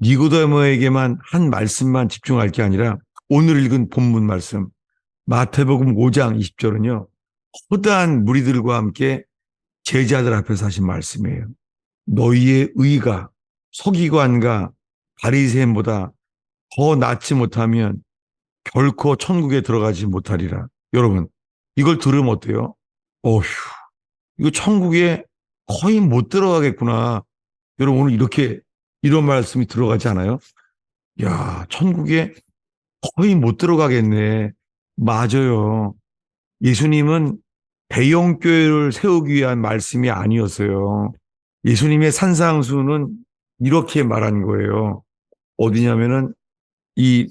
니고데모에게만 한 말씀만 집중할 게 아니라 오늘 읽은 본문 말씀 마태복음 5장 20절은요. 허다한 무리들과 함께 제자들 앞에서 하신 말씀이에요. 너희의 의가 서기관과 바리새인보다 더 낫지 못하면 결코 천국에 들어가지 못하리라. 여러분, 이걸 들으면 어때요? 어휴, 이거 천국에 거의 못 들어가겠구나. 여러분, 오늘 이런 말씀이 들어가지 않아요? 야, 천국에 거의 못 들어가겠네. 맞아요. 예수님은 대형교회를 세우기 위한 말씀이 아니었어요. 예수님의 산상수는 이렇게 말한 거예요. 어디냐면은 이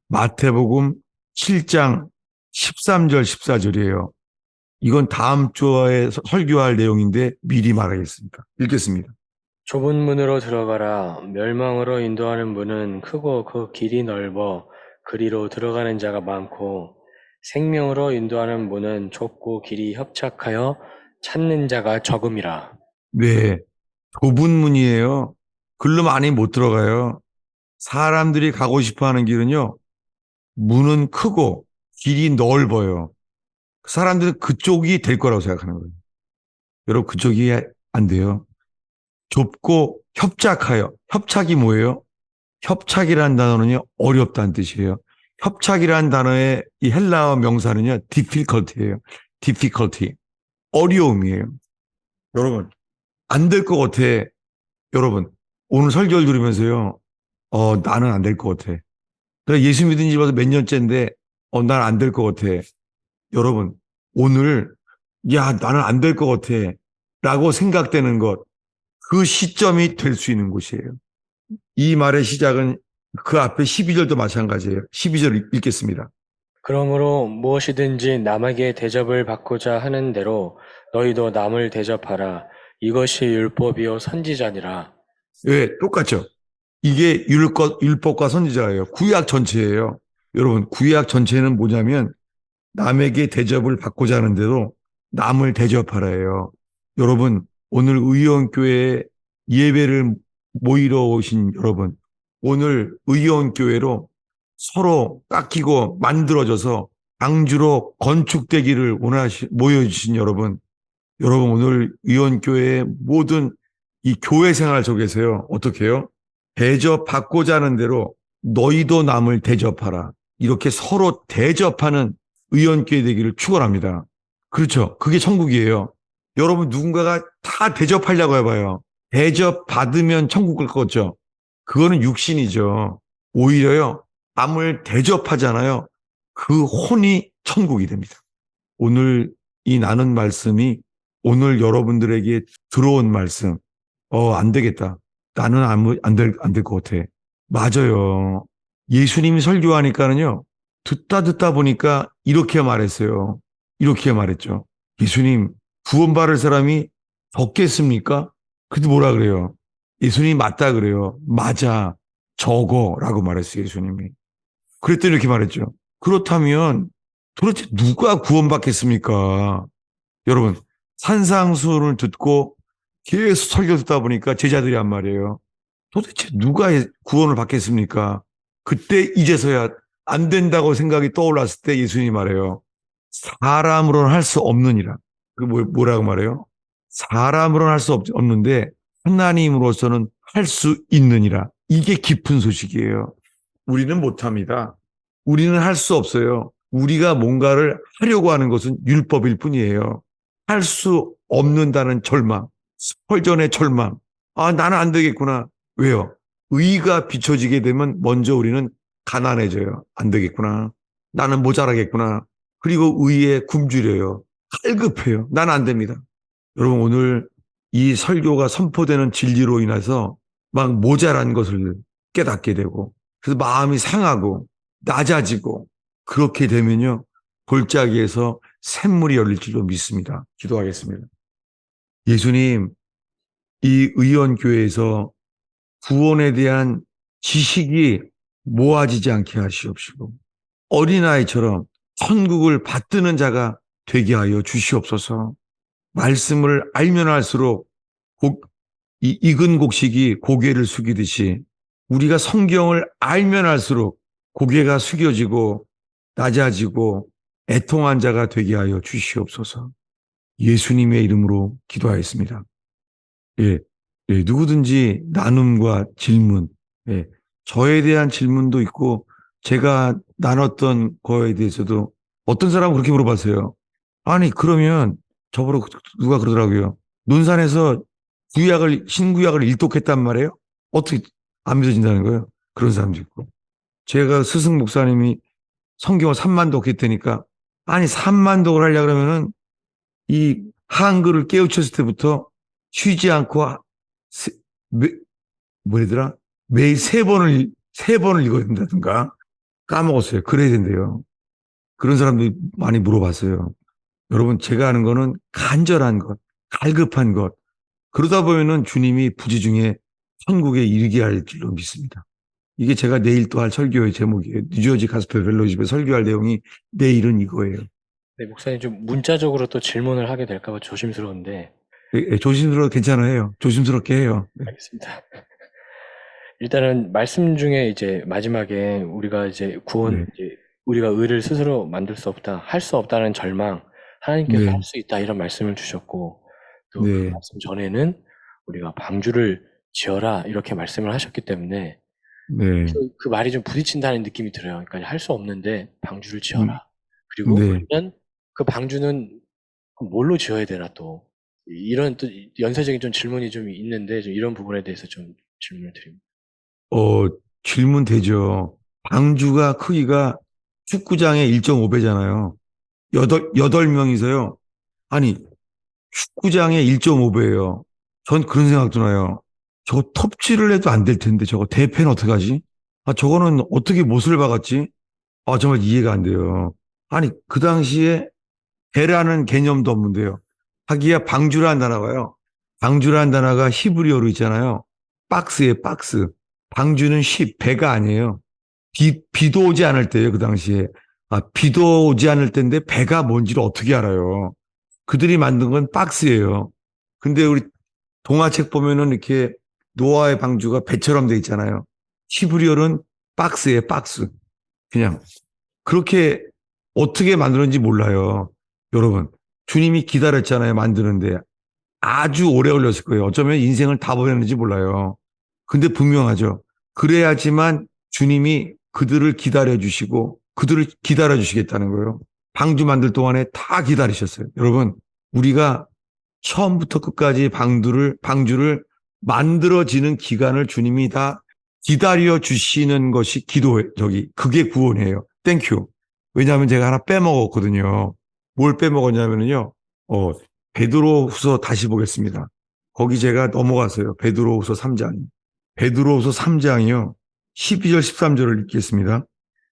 마태복음 7장 13절 14절이에요. 이건 다음 주에 설교할 내용인데 미리 말하겠습니다. 읽겠습니다. 좁은 문으로 들어가라. 멸망으로 인도하는 문은 크고 그 길이 넓어 그리로 들어가는 자가 많고 생명으로 인도하는 문은 좁고 길이 협착하여 찾는 자가 적음이라. 네, 좁은 문이에요. 글로 많이 못 들어가요. 사람들이 가고 싶어하는 길은요, 문은 크고 길이 넓어요. 사람들은 그쪽이 될 거라고 생각하는 거예요. 여러분, 그쪽이 안 돼요. 좁고 협착하여. 협착이 뭐예요? 협착이라는 단어는요, 어렵다는 뜻이에요. 협착이라는 단어의 이 헬라어 명사는요, difficulty예요. difficulty. 어려움이에요. 여러분, 안 될 것 같아. 여러분, 오늘 설교를 들으면서요, 나는 안 될 것 같아. 내가 예수 믿은 지 벌써 몇 년째인데, 난 안 될 것 같아. 여러분, 오늘, 야, 나는 안 될 것 같아. 라고 생각되는 것, 그 시점이 될 수 있는 곳이에요. 이 말의 시작은 그 앞에 12절도 마찬가지예요. 12절 읽겠습니다. 그러므로 무엇이든지 남에게 대접을 받고자 하는 대로 너희도 남을 대접하라. 이것이 율법이요 선지자니라. 예, 똑같죠. 이게 율법과 선지자예요. 구약 전체예요. 여러분, 구약 전체는 뭐냐면 남에게 대접을 받고자 하는데도 남을 대접하라예요. 여러분, 오늘 의원교회에 예배를 모이러 오신 여러분, 오늘 의원교회로 서로 깎이고 만들어져서 강주로 건축되기를 모여주신 여러분, 여러분 오늘 의원교회의 모든 이 교회 생활 속에서요, 어떻게 해요? 대접받고자 하는 대로 너희도 남을 대접하라. 이렇게 서로 대접하는 의원교회 되기를 축원합니다. 그렇죠. 그게 천국이에요. 여러분 누군가가 다 대접하려고 해봐요. 대접받으면 천국 갈 거죠. 그거는 육신이죠. 오히려요. 남을 대접하잖아요. 그 혼이 천국이 됩니다. 오늘 이 나눈 말씀이 오늘 여러분들에게 들어온 말씀. 안 되겠다. 나는 안 될 것 같아. 맞아요. 예수님이 설교하니까는요. 듣다 보니까 이렇게 말했어요. 이렇게 말했죠. 예수님, 구원받을 사람이 적겠습니까? 그래도 뭐라 그래요? 예수님이 맞다 그래요. 맞아. 적어라고 말했어요, 예수님이. 그랬더니 이렇게 말했죠. 그렇다면 도대체 누가 구원받겠습니까? 여러분, 산상수훈을 듣고 계속 설교 듣다 보니까 제자들이 한 말이에요. 도대체 누가 구원을 받겠습니까? 그때 이제서야 안 된다고 생각이 떠올랐을 때 예수님이 말해요. 사람으로는 할 수 없느니라. 그 뭐라고 말해요? 사람으로는 할 수 없는데 하나님으로서는 할 수 있느니라. 이게 깊은 소식이에요. 우리는 못합니다. 우리는 할 수 없어요. 우리가 뭔가를 하려고 하는 것은 율법일 뿐이에요. 할 수 없는다는 절망, 스펄전의 절망. 아, 나는 안 되겠구나. 왜요? 의가 비춰지게 되면 먼저 우리는 가난해져요. 안 되겠구나. 나는 모자라겠구나. 그리고 의에 굶주려요. 갈급해요. 나는 안 됩니다. 여러분 오늘 이 설교가 선포되는 진리로 인해서 막 모자란 것을 깨닫게 되고 그래서 마음이 상하고 낮아지고 그렇게 되면요. 골짜기에서 샘물이 열릴 줄로 믿습니다. 기도하겠습니다. 예수님, 이 의원교회에서 구원에 대한 지식이 모아지지 않게 하시옵시고 어린아이처럼 천국을 받드는 자가 되게 하여 주시옵소서. 말씀을 알면 알수록 이 익은 곡식이 고개를 숙이듯이 우리가 성경을 알면 알수록 고개가 숙여지고 낮아지고 애통한 자가 되게 하여 주시옵소서. 예수님의 이름으로 기도하였습니다. 예, 예, 누구든지 나눔과 질문, 예, 저에 대한 질문도 있고 제가 나눴던 거에 대해서도 어떤 사람은 그렇게 물어봤어요. 아니 그러면 저보고 누가 그러더라고요. 논산에서 신구약을 일독했단 말이에요. 어떻게 안 믿어진다는 거예요? 그런 사람도 있고. 제가 스승 목사님이 성경을 3만독 했다니까 아니 3만독을 하려고 그러면은 이 한글을 깨우쳤을 때부터 쉬지 않고 세, 매, 뭐더라? 매일 세 번을 읽어야 된다든가 까먹었어요. 그래야 된대요. 그런 사람들이 많이 물어봤어요. 여러분, 제가 하는 거는 간절한 것, 갈급한 것. 그러다 보면은 주님이 부지중에 천국에 이르게 할 줄로 믿습니다. 이게 제가 내일 또 할 설교의 제목이에요. 뉴저지 가스펠 펠로우십에 설교할 내용이 내일은 이거예요. 네, 목사님 좀 문자적으로 또 질문을 하게 될까 봐 조심스러운데. 조심스러워 괜찮아요. 조심스럽게 해요. 네. 알겠습니다. 일단은 말씀 중에 이제 마지막에 우리가 이제 네. 우리가 의를 스스로 만들 수 없다, 할 수 없다는 절망, 하나님께서 네. 할 수 있다 이런 말씀을 주셨고, 또 그 네. 말씀 전에는 우리가 방주를 지어라 이렇게 말씀을 하셨기 때문에 네. 그 말이 좀 부딪힌다는 느낌이 들어요. 그러니까 할 수 없는데 방주를 음, 지어라. 그리고 네. 그러면 그 방주는 뭘로 지어야 되나 또 이런 또 연쇄적인 좀 질문이 좀 있는데 좀 이런 부분에 대해서 좀 질문을 드립니다. 어, 질문 되죠. 방주가 크기가 축구장의 1.5배잖아요. 여덟 명이서요. 아니, 축구장의 1.5배예요. 전 그런 생각도 나요. 저거 톱질을 해도 안 될 텐데 저거 대패는 어떡하지? 아, 저거는 어떻게 못을 박았지? 아, 정말 이해가 안 돼요. 아니, 그 당시에 배라는 개념도 없는데요. 하기야 방주라는 단어가요. 방주라는 단어가 히브리어로 있잖아요. 박스에 박스. 방주는 배가 아니에요. 비도 오지 않을 때예요, 그 당시에. 아, 비도 오지 않을 때인데 배가 뭔지를 어떻게 알아요? 그들이 만든 건 박스예요. 근데 우리 동화책 보면은 이렇게 노아의 방주가 배처럼 돼 있잖아요. 히브리어는 박스에 박스. 그냥 그렇게 어떻게 만들었는지 몰라요. 여러분, 주님이 기다렸잖아요, 만드는데. 아주 오래 걸렸을 거예요. 어쩌면 인생을 다 보냈는지 몰라요. 근데 분명하죠. 그래야지만 주님이 그들을 기다려 주시고 그들을 기다려 주시겠다는 거예요. 방주 만들 동안에 다 기다리셨어요. 여러분, 우리가 처음부터 끝까지 방주를 만들어지는 기간을 주님이 다 기다려 주시는 것이 그게 구원이에요. 땡큐. 왜냐하면 제가 하나 빼먹었거든요. 뭘 빼먹었냐면요. 베드로후서 다시 보겠습니다. 거기 제가 넘어갔어요. 베드로후서 3장. 베드로후서 3장이요. 12절 13절을 읽겠습니다.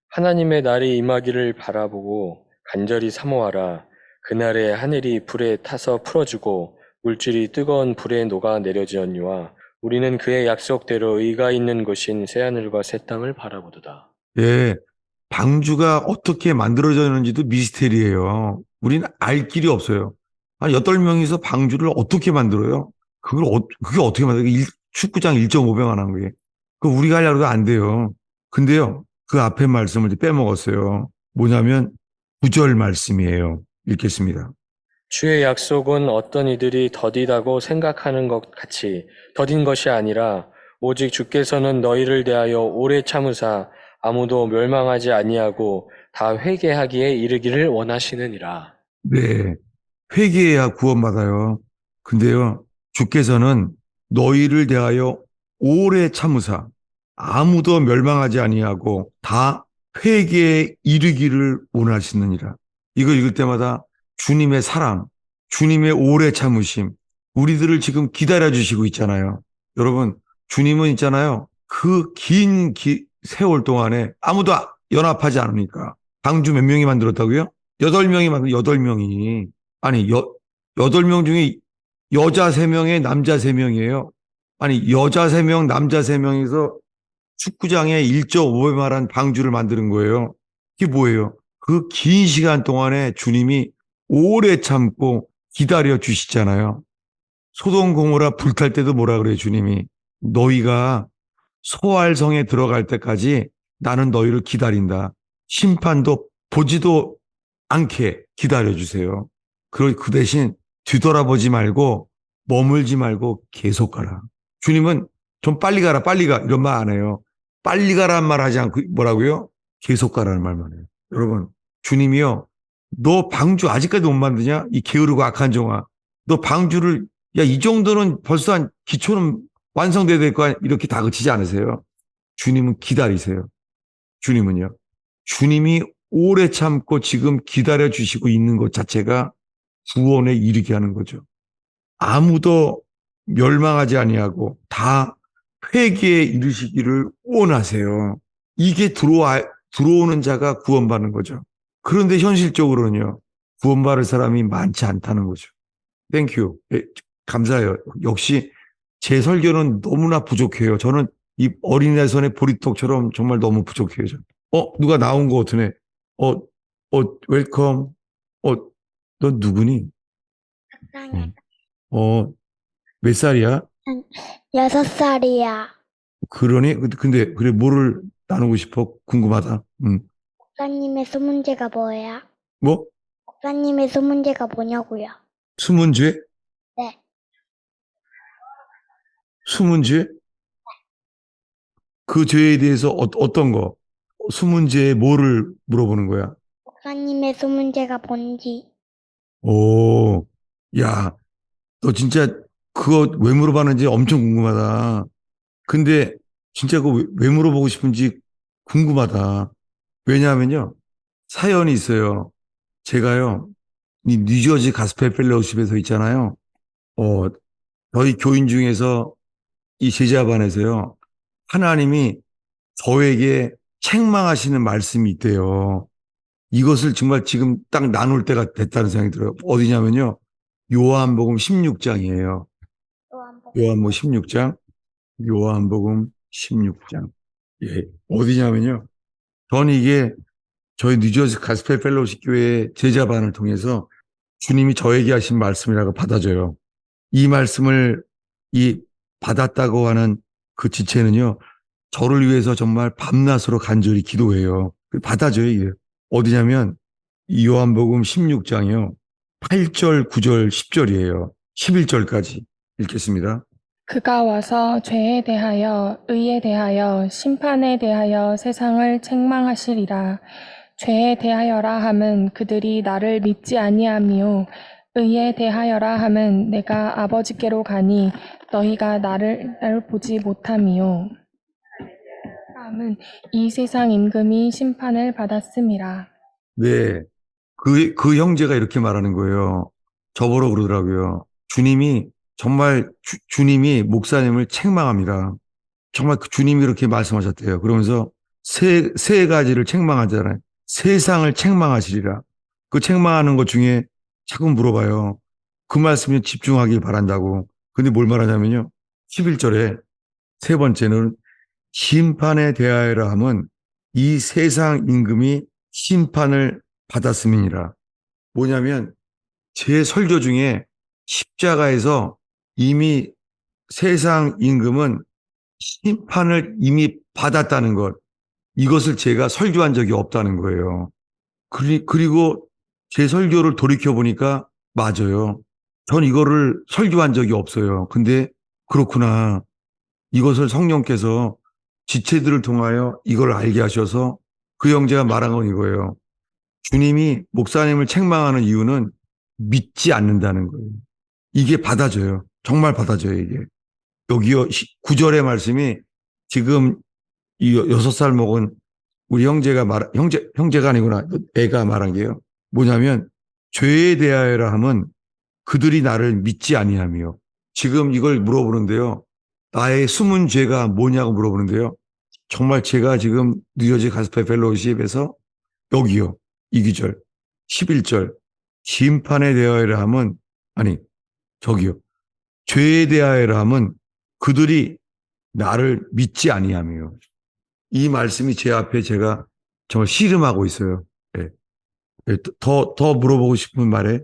하나님의 날이 임하기를 바라보고 간절히 사모하라. 그날에 하늘이 불에 타서 풀어지고 물질이 뜨거운 불에 녹아 내려지었니와 우리는 그의 약속대로 의가 있는 곳인 새하늘과 새 땅을 바라보도다. 예, 방주가 어떻게 만들어졌는지도 미스테리예요. 우리는 알 길이 없어요. 한 8명이서 방주를 어떻게 만들어요? 그게 어떻게 만들어요? 축구장 1.5배만 한 거예요. 그 우리가 하려고 해도 안 돼요. 근데요, 그 앞에 말씀을 이제 빼먹었어요. 뭐냐면 9절 말씀이에요. 읽겠습니다. 주의 약속은 어떤 이들이 더디다고 생각하는 것 같이 더딘 것이 아니라 오직 주께서는 너희를 대하여 오래 참으사 아무도 멸망하지 아니하고 다 회개하기에 이르기를 원하시느니라. 네, 회개해야 구원받아요. 근데요, 주께서는 너희를 대하여 오래 참으사 아무도 멸망하지 아니하고 다 회개에 이르기를 원하시느니라. 이거 읽을 때마다 주님의 사랑, 주님의 오래 참으심, 우리들을 지금 기다려 주시고 있잖아요. 여러분, 주님은 있잖아요. 그 긴 세월 동안에 아무도 연합하지 않으니까. 방주 몇 명이 만들었다고요? 8명이 만든 8명이. 아니, 8명 중에 여자 3명에 남자 3명이에요. 아니, 여자 3명, 남자 3명에서 축구장에 1.5배만한 방주를 만드는 거예요. 이게 뭐예요? 그 긴 시간 동안에 주님이 오래 참고 기다려 주시잖아요. 소돔 고모라 불탈 때도 뭐라 그래요, 주님이? 너희가 소알성에 들어갈 때까지 나는 너희를 기다린다. 심판도 보지도 않게 기다려 주세요. 그 대신 뒤돌아보지 말고 머물지 말고 계속 가라. 주님은 좀 빨리 가라, 빨리 가. 이런 말 안 해요. 빨리 가라는 말 하지 않고 뭐라고요? 계속 가라는 말만 해요. 여러분, 주님이요. 너 방주 아직까지 못 만드냐? 이 게으르고 악한 종아. 너 방주를, 야, 이 정도는 벌써 한 기초는 완성돼야 될 거 아니야? 이렇게 다그치지 않으세요. 주님은 기다리세요. 주님은요. 주님이 오래 참고 지금 기다려 주시고 있는 것 자체가 구원에 이르게 하는 거죠. 아무도 멸망하지 아니하고 다 회개에 이르시기를 원하세요. 이게 들어오는 자가 구원받는 거죠. 그런데 현실적으로는요, 구원받을 사람이 많지 않다는 거죠. 땡큐. 예, 감사해요. 역시 제 설교는 너무나 부족해요. 저는 이 어린애 손의 보리떡처럼 정말 너무 부족해요. 누가 나온 거 같으네. 어, 웰컴. 어, 너 누구니? 이상해. 몇 살이야? 6살이야. 그러니? 근데, 그래, 뭐를 나누고 싶어? 궁금하다. 목사님의 소문제가 뭐야? 뭐? 목사님의 소문제가 뭐냐고요? 숨은 죄? 네. 숨은 죄? 그 죄에 대해서 어떤 거? 숨은 죄에 뭐를 물어보는 거야? 목사님의 소문제가 뭔지. 오, 야, 너 진짜 그거 왜 물어봤는지 엄청 궁금하다. 근데 진짜 그거 왜 물어보고 싶은지 궁금하다. 왜냐하면요, 사연이 있어요. 제가요, 이 뉴저지 가스펠 펠로우십에서 있잖아요. 어, 저희 교인 중에서 이 제자반에서요, 하나님이 저에게 책망하시는 말씀이 있대요. 이것을 정말 지금 딱 나눌 때가 됐다는 생각이 들어요. 어디냐면요, 요한복음 16장이에요. 요한복음 16장, 요한복음 16장. 예, 어디냐면요, 저는 이게 저희 뉴저지 가스펠 펠로우십 교회 제자반을 통해서 주님이 저에게 하신 말씀이라고 받아줘요. 이 말씀을 이 받았다고 하는 그 지체는요, 저를 위해서 정말 밤낮으로 간절히 기도해요. 받아줘요, 이게. 어디냐면, 이 요한복음 16장이요. 8절, 9절, 10절이에요. 11절까지 읽겠습니다. 그가 와서 죄에 대하여, 의에 대하여, 심판에 대하여 세상을 책망하시리라. 죄에 대하여라 함은 그들이 나를 믿지 아니하며, 의에 대하여라 함은 내가 아버지께로 가니 너희가 나를 보지 못함이요. 함은 이 세상 임금이 심판을 받았음이라. 네. 그 형제가 이렇게 말하는 거예요. 저보러 그러더라고요. 주님이, 정말 주님이 목사님을 책망합니다. 정말 그 주님이 이렇게 말씀하셨대요. 그러면서 세 가지를 책망하잖아요. 세상을 책망하시리라. 그 책망하는 것 중에 자꾸 물어봐요. 그 말씀에 집중하길 바란다고. 근데 뭘 말하냐면요. 11절에 세 번째는 심판에 대하여라 함은 이 세상 임금이 심판을 받았음이니라. 뭐냐면 제 설교 중에 십자가에서 이미 세상 임금은 심판을 이미 받았다는 것, 이것을 제가 설교한 적이 없다는 거예요. 그리고 제 설교를 돌이켜보니까 맞아요. 전 이거를 설교한 적이 없어요. 근데 그렇구나. 이것을 성령께서 지체들을 통하여 이걸 알게 하셔서 그 형제가 말한 건 이거예요. 주님이 목사님을 책망하는 이유는 믿지 않는다는 거예요. 이게 받아져요. 정말 받아져요, 이게. 여기요, 9절의 말씀이 지금 이 6살 먹은 우리 형제가 아니구나. 애가 말한 게요. 뭐냐면, 죄에 대하여라 함은 그들이 나를 믿지 아니하며. 지금 이걸 물어보는데요. 나의 숨은 죄가 뭐냐고 물어보는데요. 정말 제가 지금 뉴저지 가스펠 펠로우십에서 여기요. 2기절, 11절. 심판에 대하여라 함은, 아니, 저기요. 죄에 대하여라 함은 그들이 나를 믿지 아니하며. 이 말씀이 제 앞에 제가 정말 씨름하고 있어요. 예. 예, 더 물어보고 싶은 말에,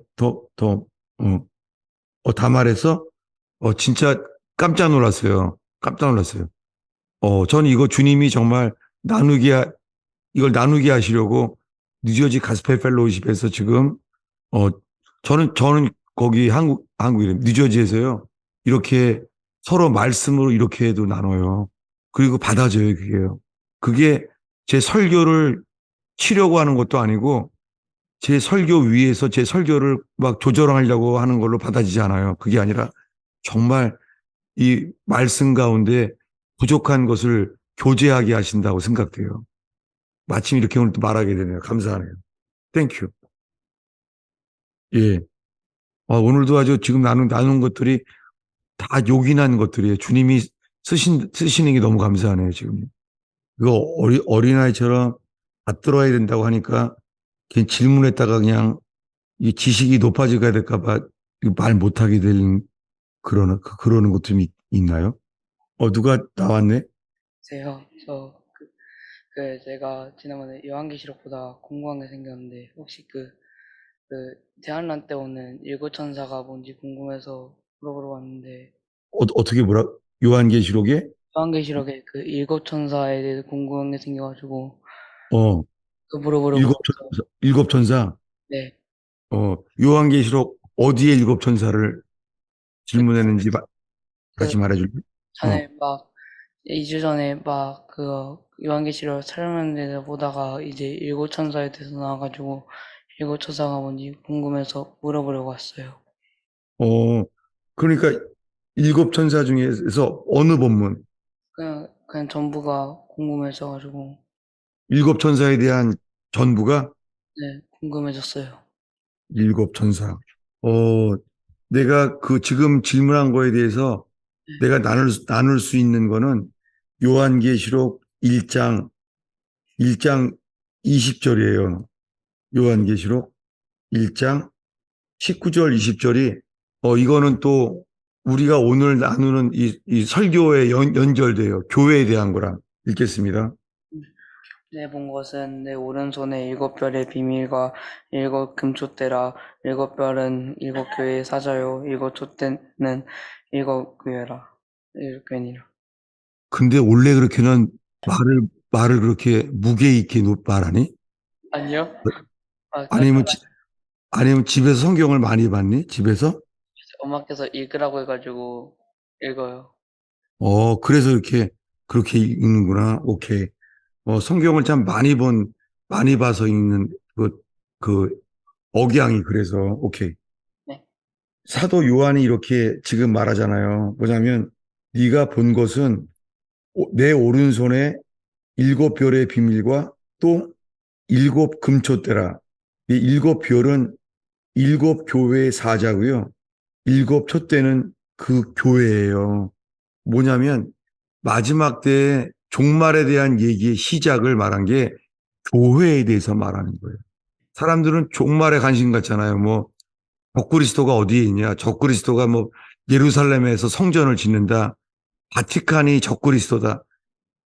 다 말해서, 진짜 깜짝 놀랐어요. 깜짝 놀랐어요. 전 이거 주님이 정말 이걸 나누게 하시려고 뉴저지 가스펠 펠로우십에서 지금, 어, 저는 거기 한국이래. 뉴저지에서요. 이렇게 서로 말씀으로 이렇게도 나눠요. 그리고 받아줘요, 그게요. 그게 제 설교를 치려고 하는 것도 아니고 제 설교 위에서 제 설교를 막 조절하려고 하는 걸로 받아지지 않아요. 그게 아니라 정말 이 말씀 가운데 부족한 것을 교제하게 하신다고 생각돼요. 마침 이렇게 오늘 또 말하게 되네요. 감사하네요. 땡큐. 예. 오늘도 아주 지금 나눈 것들이 다 요긴한 것들이에요. 주님이 쓰시는 게 너무 감사하네요, 지금. 이거 어린아이처럼 받들어야 된다고 하니까 그냥 질문했다가 그냥 이 지식이 높아지게 될까봐 말 못하게 되는 그러는 것도 있나요? 누가 나왔네? 안녕하세요. 제가 지난번에 요한계시록보다 궁금한 게 생겼는데, 혹시 대한란 때 오는 일곱천사가 뭔지 궁금해서 물어보러 왔는데, 어떻게 요한계시록에? 요한계시록에 그 일곱천사에 대해서 궁금한 게 생겨가지고, 어, 물어보려고 왔어요. 일곱 천사? 네. 요한계시록 어디에 일곱 천사를 질문했는지 그 다시 말해줄래? 전에 2주 전에 요한계시록 촬영하는 데 보다가 이제 일곱천사에 대해서 나와가지고, 일곱천사가 뭔지 궁금해서 물어보려고 왔어요. 그러니까 일곱 천사 중에서 어느 본문? 그냥 전부가 궁금해져가지고, 일곱 천사에 대한 전부가 네, 궁금해졌어요. 일곱 천사. 내가 지금 질문한 거에 대해서 네. 내가 나눌 수 있는 거는 요한계시록 1장 20절이에요. 요한계시록 1장 19절, 20절이, 이거는 또 우리가 오늘 나누는 이 설교에 연결돼요. 교회에 대한 거랑 읽겠습니다. 내 본 것은 내 오른손에 일곱 별의 비밀과 일곱 금촛대라. 일곱 별은 일곱 교회의 사자요. 일곱 촛대는 일곱 교회라. 일곱 교회니라. 근데 원래 그렇게는 말을 그렇게 무게 있게 말하니? 아니요? 아니면, 아니면 집에서 성경을 많이 봤니? 집에서? 엄마께서 읽으라고 해가지고 읽어요. 그래서 그렇게 읽는구나. 오케이. 성경을 참 많이 봐서 읽는 그 억양이 그래서, 오케이. 네. 사도 요한이 이렇게 지금 말하잖아요. 뭐냐면, 네가 본 것은 내 오른손에 일곱 별의 비밀과 또 일곱 금촛대라. 이 일곱 별은 일곱 교회의 사자고요. 일곱 촛대는 그 교회예요. 뭐냐면 마지막 때에 종말에 대한 얘기의 시작을 말한 게 교회에 대해서 말하는 거예요. 사람들은 종말에 관심 갖잖아요. 뭐 적그리스도가 어디에 있냐? 적그리스도가 뭐 예루살렘에서 성전을 짓는다. 바티칸이 적그리스도다.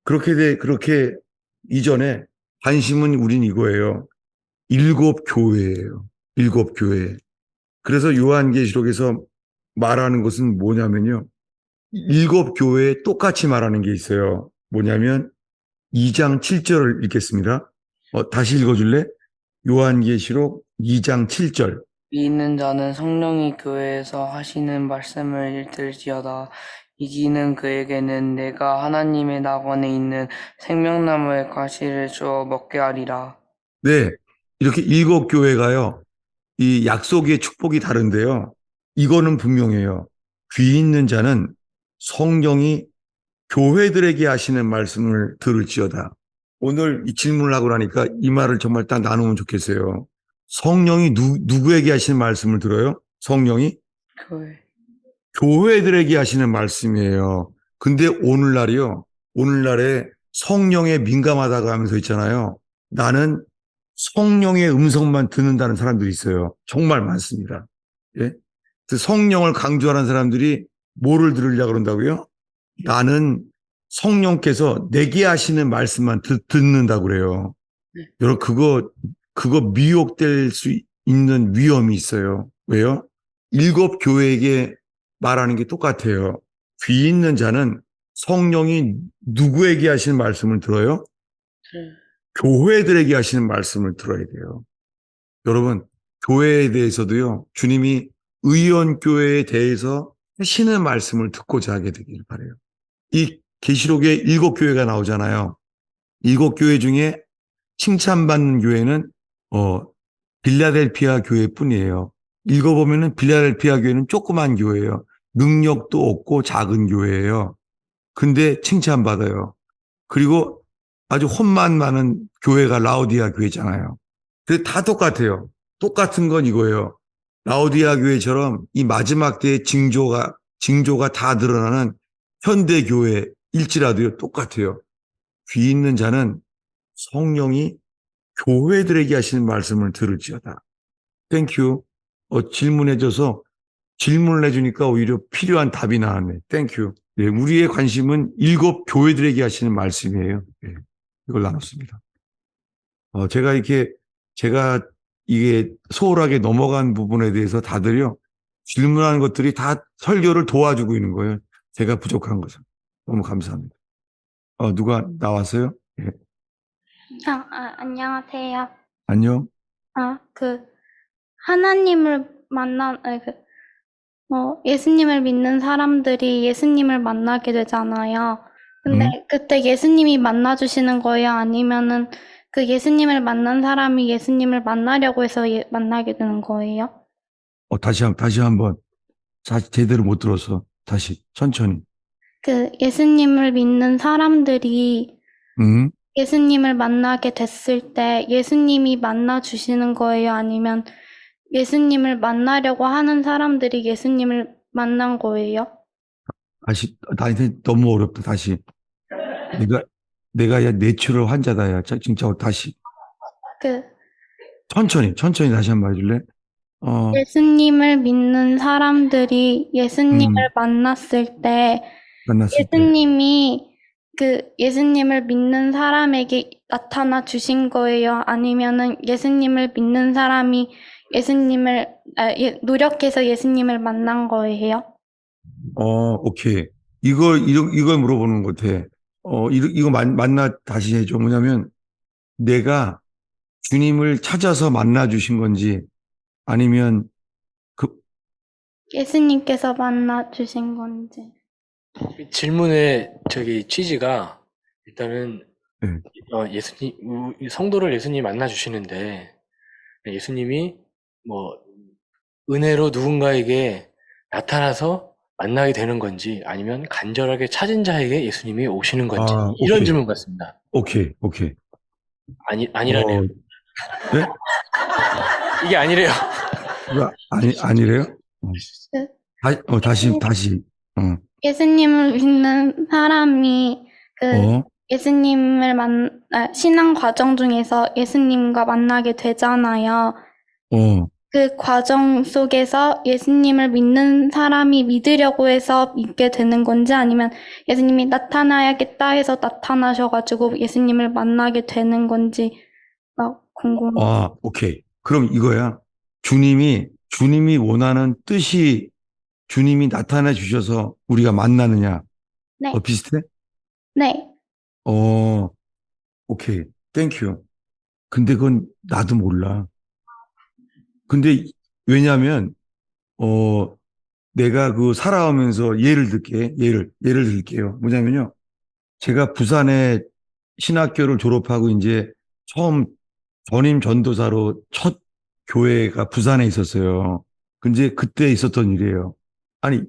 그렇게 이전에 관심은 우린 이거예요. 일곱 교회예요. 일곱 교회. 그래서 요한계시록에서 말하는 것은 뭐냐면요. 일곱 교회에 똑같이 말하는 게 있어요. 뭐냐면 2장 7절을 읽겠습니다. 다시 읽어줄래? 요한계시록 2장 7절. 믿는 자는 성령이 교회에서 하시는 말씀을 들지어다. 이기는 그에게는 내가 하나님의 낙원에 있는 생명나무의 과실을 주어 먹게 하리라. 네. 이렇게 일곱 교회가요. 이 약속의 축복이 다른데요. 이거는 분명해요. 귀 있는 자는 성령이 교회들에게 하시는 말씀을 들을지어다. 오늘 이 질문을 하고 나니까 이 말을 정말 딱 나누면 좋겠어요. 성령이 누구에게 하시는 말씀을 들어요? 성령이 교회. 교회들에게 하시는 말씀이에요. 근데 오늘날에 성령에 민감하다고 하면서 있잖아요. 나는 성령의 음성만 듣는다는 사람들이 있어요. 정말 많습니다. 예? 성령을 강조하는 사람들이 뭐를 들으려고 그런다고요? 나는 성령께서 내게 하시는 말씀만 듣는다고 그래요. 여러분, 그거 미혹될 수 있는 위험이 있어요. 왜요? 일곱 교회에게 말하는 게 똑같아요. 귀 있는 자는 성령이 누구에게 하시는 말씀을 들어요? 교회들에게 하시는 말씀을 들어야 돼요. 여러분, 교회에 대해서도요, 주님이 의원교회에 대해서 하시는 말씀을 듣고자 하게 되길 바라요. 이 계시록에 일곱 교회가 나오잖아요. 일곱 교회 중에 칭찬받는 교회는 빌라델피아 교회뿐이에요. 읽어보면은 빌라델피아 교회는 조그만 교회예요. 능력도 없고 작은 교회예요. 근데 칭찬받아요. 그리고 아주 혼만 많은 교회가 라오디아 교회잖아요. 그래서 다 똑같아요. 똑같은 건 이거예요. 라오디아 교회처럼 이 마지막 때의 징조가 징조가 다 드러나는 현대교회 일지라도요, 똑같아요. 귀 있는 자는 성령이 교회들에게 하시는 말씀을 들을지어다. 땡큐. 질문해줘서 질문을 해주니까 오히려 필요한 답이 나왔네. 땡큐. 네, 우리의 관심은 일곱 교회들에게 하시는 말씀이에요. 네, 이걸 나눴습니다. 제가 이게 소홀하게 넘어간 부분에 대해서 다들요, 질문하는 것들이 다 설교를 도와주고 있는 거예요. 제가 부족한 것은. 너무 감사합니다. 누가 나왔어요? 예. 안녕하세요. 안녕. 하나님을 예수님을 믿는 사람들이 예수님을 만나게 되잖아요. 근데 그때 예수님이 만나주시는 거예요? 아니면은 그 예수님을 만난 사람이 예수님을 만나려고 해서 만나게 되는 거예요? 다시 한번. 제대로 못 들어서. 다시, 천천히. 그 예수님을 믿는 사람들이 음, 예수님을 만나게 됐을 때 예수님이 만나주시는 거예요? 아니면 예수님을 만나려고 하는 사람들이 예수님을 만난 거예요? 다시, 나한테 너무 어렵다. 다시. 내가 야, 뇌출혈 환자다. 야, 진짜 다시. 그 천천히 다시 한번 해줄래? 예수님을 믿는 사람들이 예수님을 만났을 때 만났을 때. 예수님이 그 예수님을 믿는 사람에게 나타나 주신 거예요? 아니면은 예수님을 믿는 사람이 노력해서 예수님을 만난 거예요? 오케이. 이걸 물어보는 것 같아. 이거 다시 해줘. 뭐냐면, 내가 주님을 찾아서 만나 주신 건지, 아니면, 예수님께서 만나 주신 건지. 질문의 취지가 일단은 네. 성도를 예수님이 만나 주시는데 예수님이 뭐 은혜로 누군가에게 나타나서 만나게 되는 건지 아니면 간절하게 찾은 자에게 예수님이 오시는 건지 이런 오케이. 질문 같습니다. 오케이. 아니라네요. 네? 이게 아니래요. 아니래요? 다시. 예수님을 믿는 사람이 예수님을 신앙 과정 중에서 예수님과 만나게 되잖아요. 그 과정 속에서 예수님을 믿는 사람이 믿으려고 해서 믿게 되는 건지 아니면 예수님이 나타나야겠다 해서 나타나셔가지고 예수님을 만나게 되는 건지 궁금해요. 오케이. 그럼 이거야. 주님이 원하는 뜻이 주님이 나타나 주셔서 우리가 만나느냐? 네. 비슷해? 네. 오케이. 땡큐. 근데 그건 나도 몰라. 근데 왜냐면 내가 살아오면서 예를 들게요. 뭐냐면요. 제가 부산에 신학교를 졸업하고 이제 처음 전임 전도사로 첫 교회가 부산에 있었어요. 근데 그때 있었던 일이에요. 아니,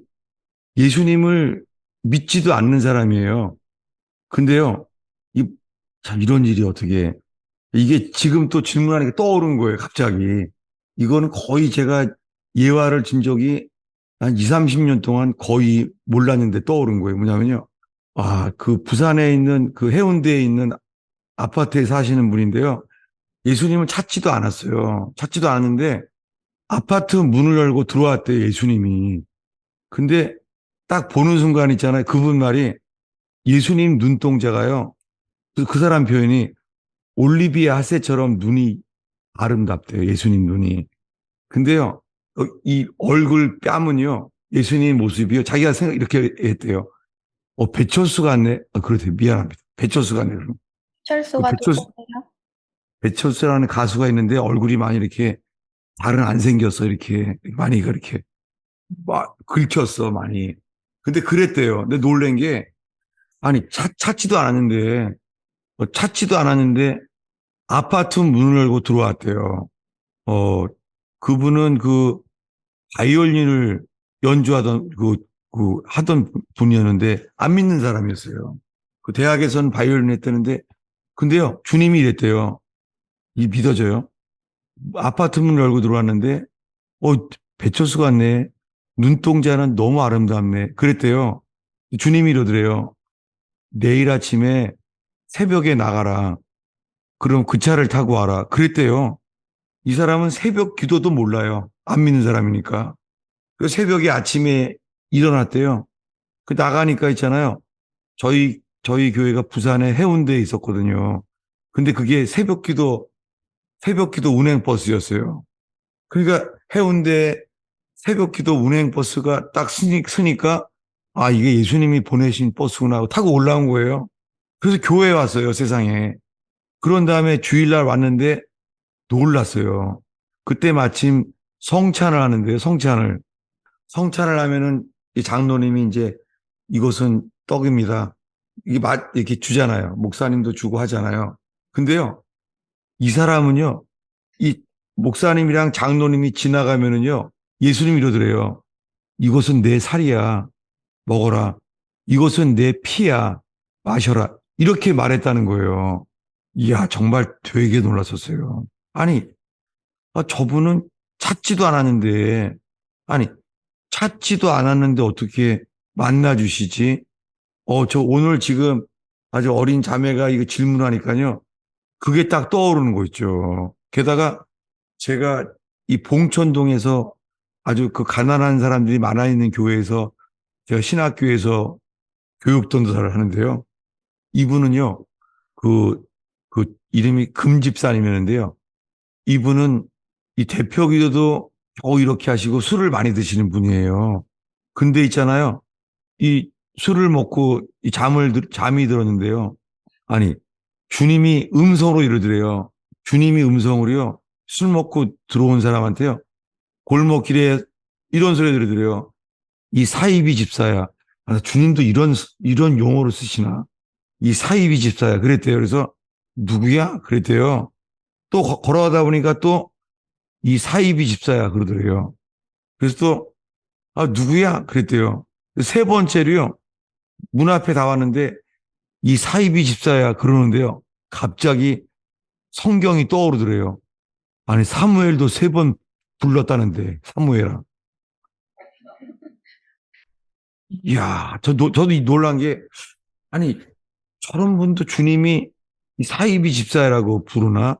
예수님을 믿지도 않는 사람이에요. 근데요, 참 이런 일이 어떻게, 이게 지금 또 질문하니까 떠오른 거예요, 갑자기. 이거는 거의 제가 예화를 진 적이 한 20, 30년 동안 거의 몰랐는데 떠오른 거예요. 뭐냐면요. 그 부산에 있는 그 해운대에 있는 아파트에 사시는 분인데요. 예수님을 찾지도 않았어요. 찾지도 않았는데 아파트 문을 열고 들어왔대요, 예수님이. 근데 딱 보는 순간 있잖아요. 그분 말이 예수님 눈동자가요. 그 사람 표현이 올리비아 핫세처럼 눈이 아름답대요. 예수님 눈이. 근데요. 이 얼굴 뺨은요. 예수님 모습이요. 자기가 이렇게 했대요. 배철수 같네. 그렇대요. 미안합니다. 배철수 같네. 철수가 누구예요? 배철수라는 가수가 있는데 얼굴이 많이 이렇게 잘은 안 생겼어. 이렇게 많이 그렇게 막 긁혔어 많이. 근데 그랬대요. 근데 놀란 게 아니 찾지도 않았는데 아파트 문을 열고 들어왔대요. 그분은 그 바이올린을 연주하던 하던 분이었는데 안 믿는 사람이었어요. 그 대학에서는 바이올린 했다는데 근데요 주님이 이랬대요. 이 믿어져요? 아파트 문을 열고 들어왔는데 배철수 같네. 눈동자는 너무 아름답네. 그랬대요. 주님이 이러더래요. 내일 아침에 새벽에 나가라. 그럼 그 차를 타고 와라. 그랬대요. 이 사람은 새벽 기도도 몰라요. 안 믿는 사람이니까. 그 새벽에 아침에 일어났대요. 그 나가니까 있잖아요. 저희 교회가 부산의 해운대에 있었거든요. 근데 그게 새벽 기도 운행 버스였어요. 그러니까 해운대 새벽 기도 운행 버스가 딱 쓰니까 아, 이게 예수님이 보내신 버스구나 하고 타고 올라온 거예요. 그래서 교회에 왔어요, 세상에. 그런 다음에 주일날 왔는데 놀랐어요. 그때 마침 성찬을 하는데요, 성찬을. 성찬을 하면은 이 장로님이 이제 이것은 떡입니다. 이게 이렇게 주잖아요. 목사님도 주고 하잖아요. 근데요, 이 사람은요, 이 목사님이랑 장로님이 지나가면은요, 예수님이 이러더래요. 이것은 내 살이야. 먹어라. 이것은 내 피야. 마셔라. 이렇게 말했다는 거예요. 이야, 정말 되게 놀랐었어요. 아니, 저분은 찾지도 않았는데, 아니, 찾지도 않았는데 어떻게 만나주시지? 저 오늘 지금 아주 어린 자매가 이거 질문하니까요. 그게 딱 떠오르는 거 있죠. 게다가 제가 이 봉천동에서 아주 그 가난한 사람들이 많아 있는 교회에서 제가 신학교에서 교육전도사를 하는데요. 이분은요, 그 이름이 금집사님이었는데요. 이분은 이 대표 기도도 겨우 이렇게 하시고 술을 많이 드시는 분이에요. 근데 있잖아요. 이 술을 먹고 잠이 들었는데요. 아니, 주님이 음성으로 이러더래요. 주님이 음성으로요. 술 먹고 들어온 사람한테요. 골목길에 이런 소리 들으더래요. 이 사이비 집사야. 주님도 이런 용어를 쓰시나? 이 사이비 집사야. 그랬대요. 그래서 누구야? 그랬대요. 또 걸어가다 보니까 또 이 사이비 집사야. 그러더래요. 그래서 또, 누구야? 그랬대요. 세 번째로요. 문 앞에 다 왔는데 이 사이비 집사야. 그러는데요. 갑자기 성경이 떠오르더래요. 아니, 사무엘도 3번 불렀다는데, 사무엘아. 이야, 저도 놀란 게, 아니, 저런 분도 주님이 이 사이비 집사라고 부르나?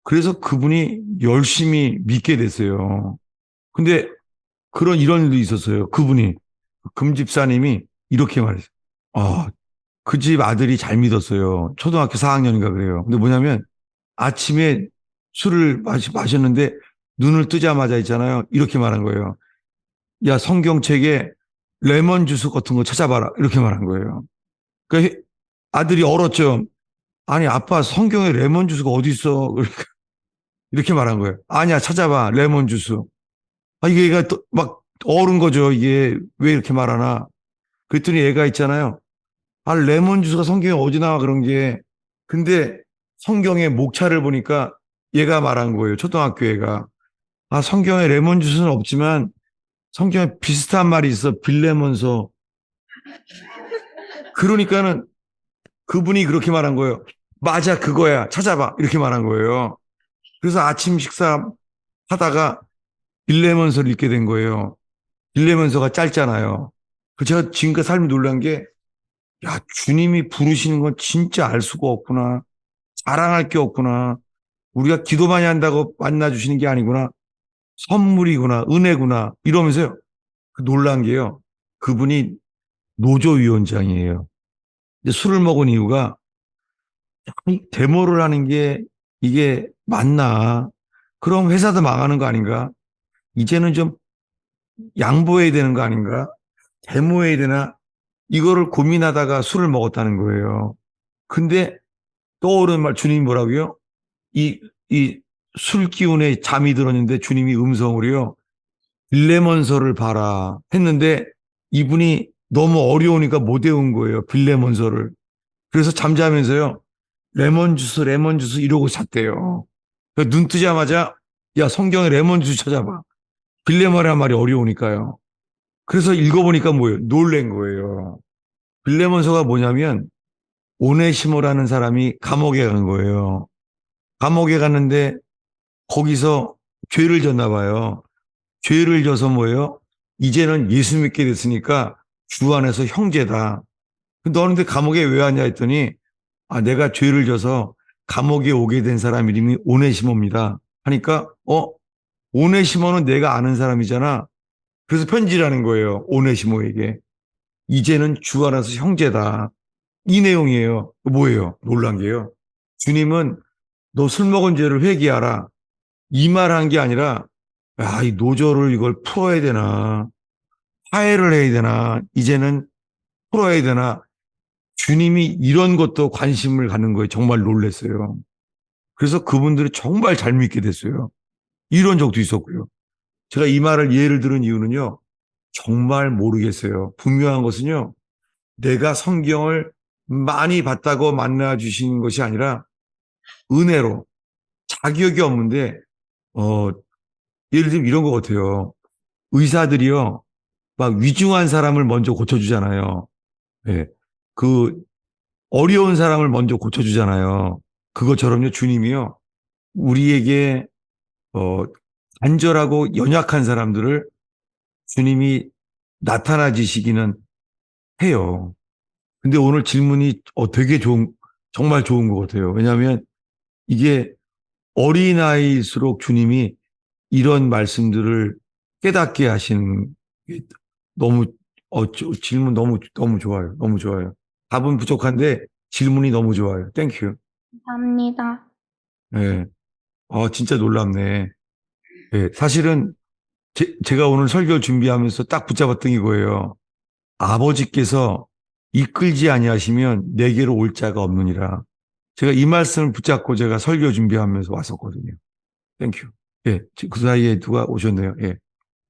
그래서 그분이 열심히 믿게 됐어요. 근데 이런 일도 있었어요. 그분이, 금집사님이 이렇게 말했어요. 그 집 아들이 잘 믿었어요. 초등학교 4학년인가 그래요. 근데 뭐냐면 아침에 술을 마셨는데 눈을 뜨자마자 있잖아요. 이렇게 말한 거예요. 야, 성경책에 레몬 주스 같은 거 찾아봐라. 이렇게 말한 거예요. 그러니까 아들이 얼었죠. 아니, 아빠 성경에 레몬 주스가 어디 있어? 그러니까 이렇게 말한 거예요. 아니야, 찾아봐. 레몬 주스. 이게 얘가 또 막 얼은 거죠. 이게 왜 이렇게 말하나? 그랬더니 얘가 있잖아요. 레몬 주스가 성경에 어디 나와 그런 게. 근데 성경에 목차를 보니까 얘가 말한 거예요. 초등학교 애가. 성경에 레몬 주스는 없지만 성경에 비슷한 말이 있어. 빌레몬서. 그러니까는 그분이 그렇게 말한 거예요. 맞아, 그거야. 찾아봐. 이렇게 말한 거예요. 그래서 아침 식사 하다가 빌레몬서를 읽게 된 거예요. 빌레몬서가 짧잖아요. 제가 지금까지 삶이 놀란 게, 야, 주님이 부르시는 건 진짜 알 수가 없구나. 자랑할 게 없구나. 우리가 기도 많이 한다고 만나주시는 게 아니구나. 선물이구나. 은혜구나. 이러면서요. 놀란 게요. 그분이 노조위원장이에요. 이제 술을 먹은 이유가 데모를 하는 게 이게 맞나? 그럼 회사도 망하는 거 아닌가? 이제는 좀 양보해야 되는 거 아닌가? 데모해야 되나? 이거를 고민하다가 술을 먹었다는 거예요. 근데 떠오르는 말, 주님이 뭐라고요? 이 술 기운에 잠이 들었는데 주님이 음성으로요. 빌레몬서를 봐라 했는데 이분이 너무 어려우니까 못 외운 거예요. 빌레몬서를. 그래서 잠자면서요. 레몬 주스 이러고 잤대요. 눈 뜨자마자 야, 성경에 레몬 주스 찾아봐. 빌레몬이라는 말이 어려우니까요. 그래서 읽어보니까 뭐예요? 놀란 거예요. 빌레몬서가 뭐냐면 오네시모라는 사람이 감옥에 간 거예요. 감옥에 갔는데 거기서 죄를 졌나 봐요. 죄를 져서 뭐예요? 이제는 예수 믿게 됐으니까 주 안에서 형제다. 너는 근데 감옥에 왜 왔냐 했더니 내가 죄를 져서 감옥에 오게 된 사람 이름이 오네시모입니다. 하니까 오네시모는 내가 아는 사람이잖아. 그래서 편지를 하는 거예요. 오네시모에게. 이제는 주 안에서 형제다. 이 내용이에요. 뭐예요? 놀란 게요. 주님은 너 술 먹은 죄를 회개하라. 이 말 한 게 아니라 이 노저를 이걸 풀어야 되나. 화해를 해야 되나. 이제는 풀어야 되나. 주님이 이런 것도 관심을 갖는 거예요. 정말 놀랐어요. 그래서 그분들이 정말 잘 믿게 됐어요. 이런 적도 있었고요. 제가 이 말을 예를 들은 이유는요. 정말 모르겠어요. 분명한 것은요. 내가 성경을 많이 봤다고 만나 주시는 것이 아니라 은혜로 자격이 없는데 예를 들면 이런 것 같아요. 의사들이요. 막 위중한 사람을 먼저 고쳐주잖아요. 예. 그 어려운 사람을 먼저 고쳐주잖아요. 그것처럼요. 주님이요. 우리에게 간절하고 연약한 사람들을 주님이 나타나지시기는 해요. 근데 오늘 질문이 되게 정말 좋은 것 같아요. 왜냐하면 이게 어린아이일수록 주님이 이런 말씀들을 깨닫게 하시는 게 너무 질문 너무 좋아요. 너무 좋아요. 답은 부족한데 질문이 너무 좋아요. 땡큐. 감사합니다. 네. 진짜 놀랍네. 네. 사실은 제가 오늘 설교 준비하면서 딱 붙잡았던 이거예요. 아버지께서 이끌지 아니하시면 내게로 올 자가 없느니라. 제가 이 말씀을 붙잡고 제가 설교 준비하면서 왔었거든요. 땡큐. 예, 그 사이에 누가 오셨네요. 예, 예,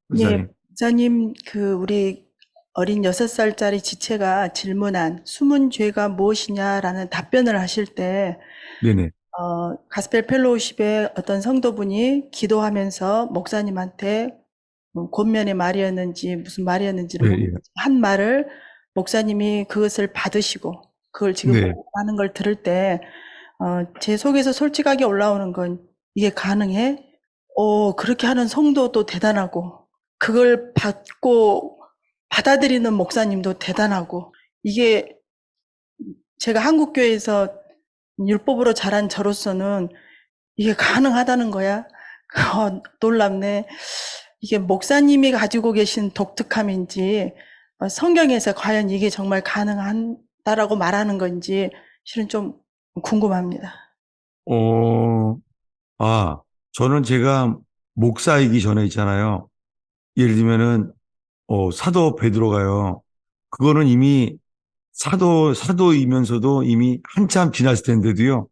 목사님. 목사님, 우리 어린 6살짜리 지체가 질문한 숨은 죄가 무엇이냐라는 답변을 하실 때, 네네. 가스펠 펠로우십의 어떤 성도분이 기도하면서 목사님한테 권면의 말이었는지 무슨 말이었는지를 예, 예. 한 말을 목사님이 그것을 받으시고 그걸 지금 네. 하는 걸 들을 때, 제 속에서 솔직하게 올라오는 건 이게 가능해? 그렇게 하는 성도도 대단하고, 그걸 받고 받아들이는 목사님도 대단하고, 이게 제가 한국교회에서 율법으로 자란 저로서는 이게 가능하다는 거야? 놀랍네. 이게 목사님이 가지고 계신 독특함인지, 성경에서 과연 이게 정말 가능하다라고 말하는 건지, 실은 좀 궁금합니다. 저는 제가 목사이기 전에 있잖아요. 예를 들면은, 사도 베드로가요. 그거는 이미 사도이면서도 이미 한참 지났을 텐데도요.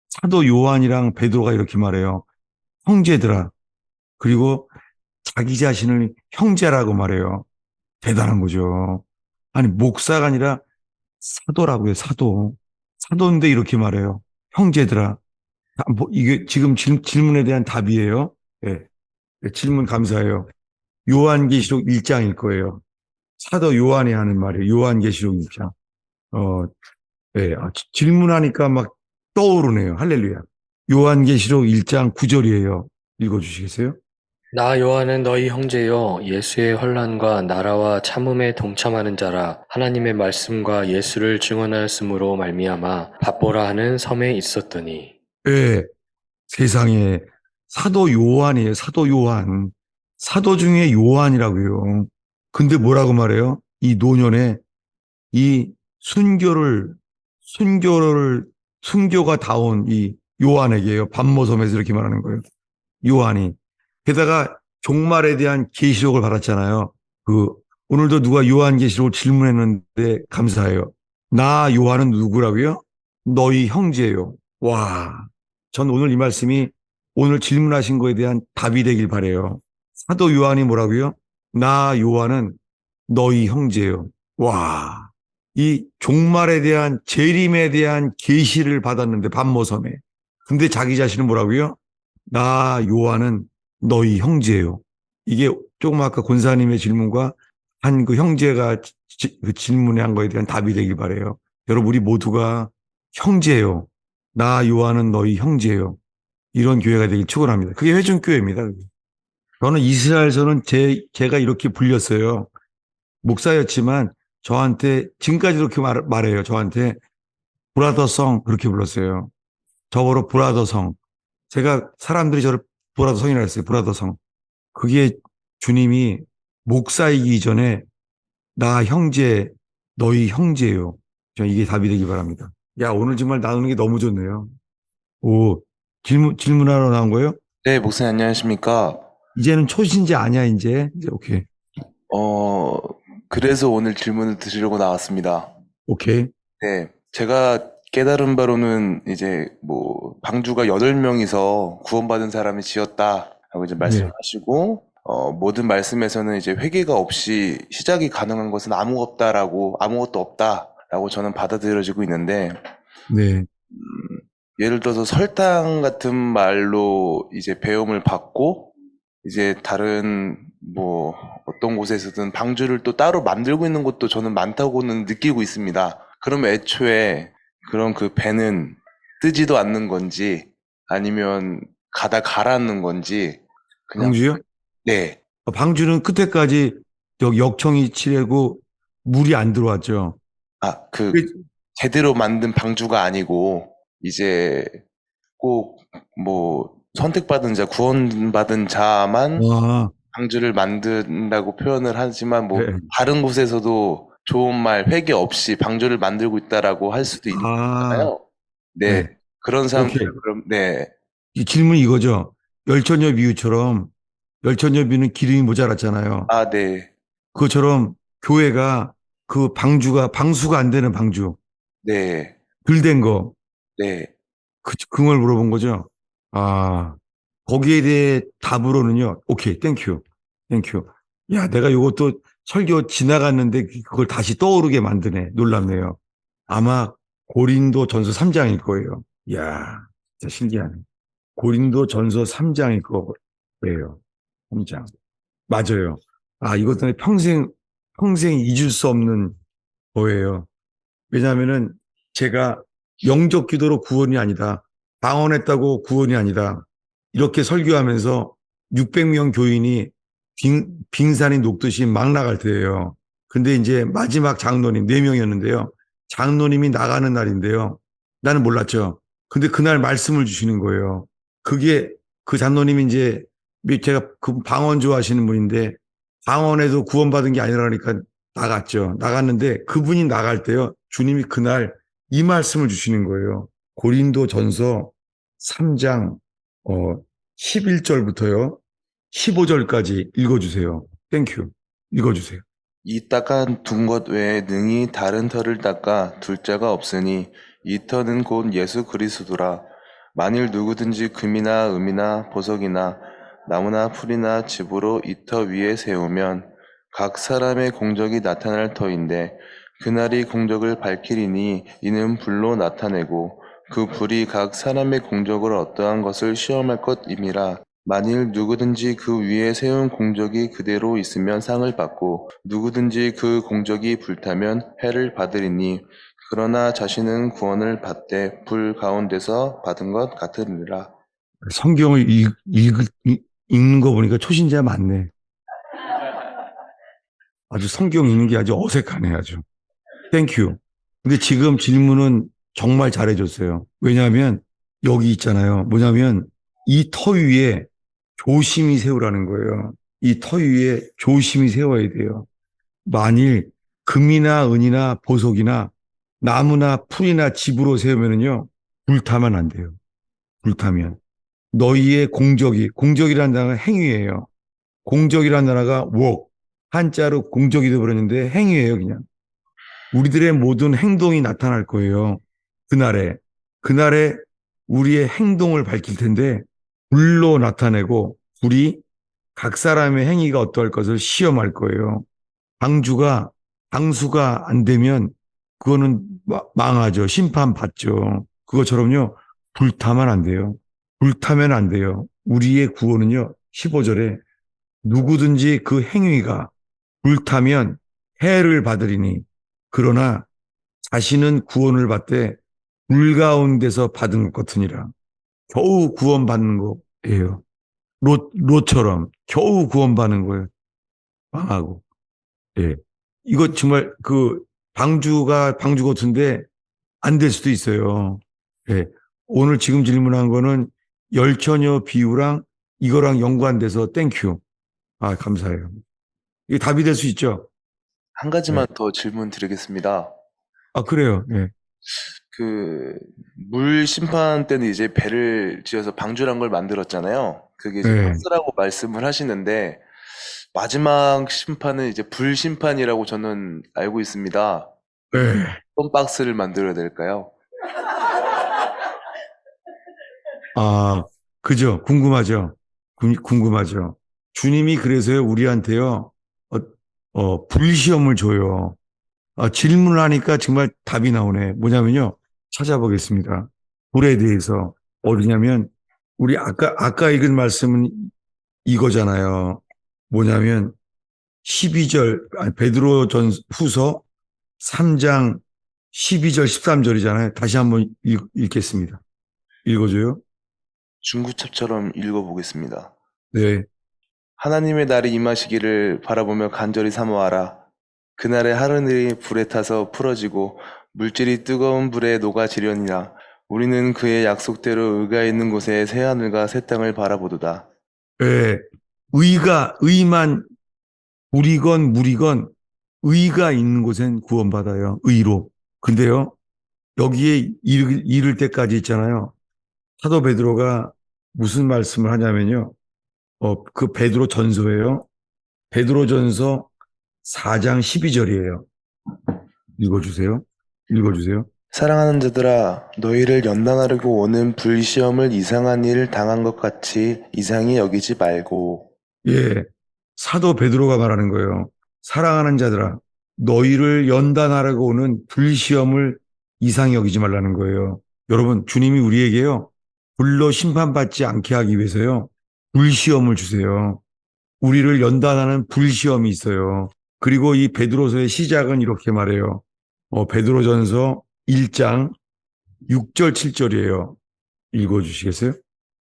사도 요한이랑 베드로가 이렇게 말해요. 형제들아. 그리고 자기 자신을 형제라고 말해요. 대단한 거죠. 아니, 목사가 아니라 사도라고요, 사도. 사도인데 이렇게 말해요. 형제들아. 이게 지금 질문에 대한 답이에요. 예. 네, 질문 감사해요. 요한계시록 1장일 거예요. 사도 요한이 하는 말이에요. 요한계시록 1장. 예. 질문하니까 막 떠오르네요. 할렐루야. 요한계시록 1장 9절이에요. 읽어주시겠어요? 나 요한은 너희 형제요 예수의 환난과 나라와 참음에 동참하는 자라. 하나님의 말씀과 예수를 증언하였으므로 말미암아 바보라 하는 섬에 있었더니. 예. 세상에 사도 요한이에요. 사도 요한. 사도 중에 요한이라고요. 근데 뭐라고 말해요? 이 노년에 이 순교가 다온 이 요한에게요. 반모섬에서 이렇게 말하는 거예요. 요한이. 게다가 종말에 대한 계시록을 받았잖아요. 오늘도 누가 요한계시록을 질문했는데 감사해요. 나 요한은 누구라고요? 너희 형제예요. 와. 전 오늘 이 말씀이 오늘 질문하신 거에 대한 답이 되길 바라요. 사도 요한이 뭐라고요? 나 요한은 너희 형제예요. 와. 이 종말에 대한 재림에 대한 계시를 받았는데 반모섬에. 근데 자기 자신은 뭐라고요? 나 요한은 너희 형제예요. 이게 조금 아까 권사님의 질문과 한 그 형제가 그 질문에 한 거에 대한 답이 되길 바라요. 여러분 우리 모두가 형제예요. 나 요한은 너희 형제예요. 이런 교회가 되길 축원합니다. 그게 회중교회입니다. 저는 이스라엘서는 제가 이렇게 불렸어요. 목사였지만 저한테 지금까지 이렇게 말해요. 저한테 브라더성 그렇게 불렀어요. 저보러 브라더성. 제가 사람들이 저를 브라더성이라고 했어요. 브라더성. 그게 주님이 목사이기 전에 나 형제, 너희 형제요. 저 이게 답이 되기 바랍니다. 야, 오늘 정말 나누는 게 너무 좋네요. 오, 질문하러 나온 거예요? 네, 목사님 안녕하십니까? 이제는 초신자 아니야, 이제 오케이. 어, 그래서 오늘 질문을 드리려고 나왔습니다. 오케이. 네, 제가 깨달은 바로는 이제 뭐 방주가 8명이서 구원받은 사람이 지었다라고 이제 말씀하시고 모든 말씀에서는 이제 회개가 없이 시작이 가능한 것은 아무것도 없다라고 저는 받아들여지고 있는데 네. 예를 들어서 설탕 같은 말로 이제 배움을 받고 이제 다른 뭐 어떤 곳에서든 방주를 또 따로 만들고 있는 곳도 저는 많다고는 느끼고 있습니다. 그러면 애초에 그런 그 배는 뜨지도 않는 건지 아니면 가라앉는 건지 그냥 방주요? 네. 방주는 끝에까지 여기 역청이 칠하고 물이 안 들어왔죠. 그 제대로 만든 방주가 아니고 이제 꼭 뭐 선택받은 자, 구원받은 자만 와, 방주를 만든다고 표현을 하지만 뭐 네. 다른 곳에서도 좋은 말 회개 없이 방주를 만들고 있다라고 할 수도 있잖아요. 네. 네. 그런 사람들 오케이. 그럼 네. 이 질문이 이거죠. 열천여 비유처럼 열천여 비유는 기름이 모자랐잖아요. 네. 그것처럼 교회가 그 방수가 안 되는 방주, 네. 들된 거, 네. 그걸 물어본 거죠. 거기에 대해 답으로는요. 오케이, 땡큐. 야, 내가 이것도 설교 지나갔는데 그걸 다시 떠오르게 만드네. 놀랍네요. 아마 고린도 전서 3장일 거예요. 야, 진짜 신기하네. 고린도 전서 3장일 거예요. 3장. 맞아요. 이것 때문에 평생 잊을 수 없는 거예요. 왜냐하면은 제가 영접 기도로 구원이 아니다. 방언했다고 구원이 아니다. 이렇게 설교하면서 600명 교인이 빙산이 녹듯이 막 나갈 때예요. 근데 이제 마지막 장로님 4명이었는데요. 장로님이 나가는 날인데요. 나는 몰랐죠. 근데 그날 말씀을 주시는 거예요. 그게 그 장로님이 이제 제가 그 방언 좋아하시는 분인데 방언에도 구원받은 게 아니라니까 나갔죠. 나갔는데 그분이 나갈 때요. 주님이 그날 이 말씀을 주시는 거예요. 고린도 전서 3장 11절부터요. 15절까지 읽어주세요. 땡큐. 읽어주세요. 이 닦아 둔 것 외에 능히 다른 터를 닦아 둘 자가 없으니 이 터는 곧 예수 그리스도라. 만일 누구든지 금이나 은이나 보석이나 나무나 풀이나 집으로 이 터 위에 세우면 각 사람의 공적이 나타날 터인데 그날이 공적을 밝히리니 이는 불로 나타내고 그 불이 각 사람의 공적을 어떠한 것을 시험할 것임이라. 만일 누구든지 그 위에 세운 공적이 그대로 있으면 상을 받고 누구든지 그 공적이 불타면 해를 받으리니 그러나 자신은 구원을 받되 불 가운데서 받은 것 같으니라. 성경을 읽는 거 보니까 초신자 많네. 아주 성경 읽는 게 아주 어색하네, 아주. 땡큐. 근데 지금 질문은 정말 잘해줬어요. 왜냐하면 여기 있잖아요. 뭐냐면 이 터 위에 조심히 세우라는 거예요. 이 터 위에 조심히 세워야 돼요. 만일 금이나 은이나 보석이나 나무나 풀이나 집으로 세우면은요, 불타면 안 돼요. 불타면. 너희의 공적이라는 단어가 행위예요. 공적이라는 단어가 work, 한자로 공적이 되어버렸는데 행위예요, 그냥. 우리들의 모든 행동이 나타날 거예요. 그날에 우리의 행동을 밝힐 텐데 불로 나타내고 불이 각 사람의 행위가 어떠할 것을 시험할 거예요. 방수가 안 되면 그거는 망하죠. 심판받죠. 그것처럼요. 불타면 안 돼요. 불타면 안 돼요. 우리의 구원은요. 15절에 누구든지 그 행위가 불타면 해를 받으리니 그러나 자신은 구원을 받되 불 가운데서 받은 것 같으니라. 겨우 구원받는 거예요. 로처럼 겨우 구원받는 거예요. 망하고. 예. 이거 정말 그 방주가 방주 같은데 안 될 수도 있어요. 예. 오늘 지금 질문한 거는 열처녀 비유랑 이거랑 연관돼서 땡큐. 아, 감사해요. 이게 답이 될 수 있죠? 한 가지만 네. 더 질문 드리겠습니다. 아, 그래요. 예. 그, 물 심판 때는 이제 배를 지어서 방주란 걸 만들었잖아요. 그게 이제 네. 박스라고 말씀을 하시는데, 마지막 심판은 이제 불 심판이라고 저는 알고 있습니다. 네. 어떤 박스를 만들어야 될까요? 아, 그죠. 궁금하죠. 궁금하죠. 주님이 그래서요, 우리한테요, 불시험을 줘요. 아, 질문을 하니까 정말 답이 나오네. 뭐냐면요. 찾아보겠습니다. 불에 대해서. 어디냐면, 우리 아까 읽은 말씀은 이거잖아요. 뭐냐면, 12절, 아니, 베드로 전 후서 3장 12절, 13절이잖아요. 다시 한번 읽겠습니다. 읽어줘요. 중구첩처럼 읽어보겠습니다. 네. 하나님의 날이 임하시기를 바라보며 간절히 사모하라. 그날에 하늘이 불에 타서 풀어지고 물질이 뜨거운 불에 녹아지려니라. 우리는 그의 약속대로 의가 있는 곳에 새 하늘과 새 땅을 바라보도다. 예, 의만 불이건 물이건 의가 있는 곳엔 구원받아요. 의로. 근데요, 여기에 이를 때까지 있잖아요. 사도 베드로가 무슨 말씀을 하냐면요. 그 베드로 전서예요. 베드로 전서 4장 12절이에요. 읽어주세요. 읽어주세요. 사랑하는 자들아, 너희를 연단하려고 오는 불시험을 이상한 일을 당한 것 같이 이상히 여기지 말고. 예, 사도 베드로가 말하는 거예요. 사랑하는 자들아, 너희를 연단하려고 오는 불시험을 이상히 여기지 말라는 거예요. 여러분, 주님이 우리에게요, 불로 심판받지 않게 하기 위해서요, 불시험을 주세요. 우리를 연단하는 불시험이 있어요. 그리고 이 베드로서의 시작은 이렇게 말해요. 베드로전서 1장 6절 7절이에요. 읽어주시겠어요?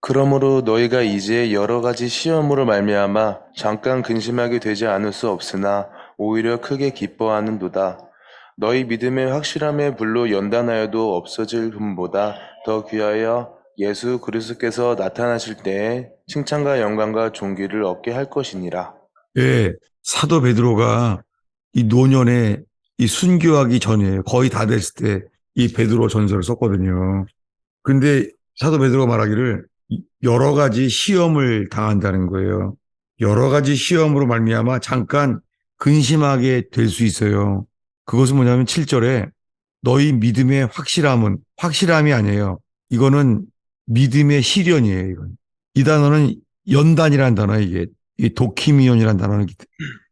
그러므로 너희가 이제 여러 가지 시험으로 말미암아 잠깐 근심하게 되지 않을 수 없으나 오히려 크게 기뻐하는도다. 너희 믿음의 확실함의 불로 연단하여도 없어질 금보다 더 귀하여 예수 그리스도께서 나타나실 때에 칭찬과 영광과 존귀를 얻게 할 것이니라. 예, 사도 베드로가 이 노년에 이 순교하기 전에 거의 다 됐을 때 이 베드로 전서를 썼거든요. 근데 사도 베드로가 말하기를 여러 가지 시험을 당한다는 거예요. 여러 가지 시험으로 말미암아 잠깐 근심하게 될 수 있어요. 그것은 뭐냐면 7절에 너희 믿음의 확실함이 아니에요. 이거는 믿음의 실현이에요. 이 단어는 연단이라는 단어, 이게 도키미온이라는 단어는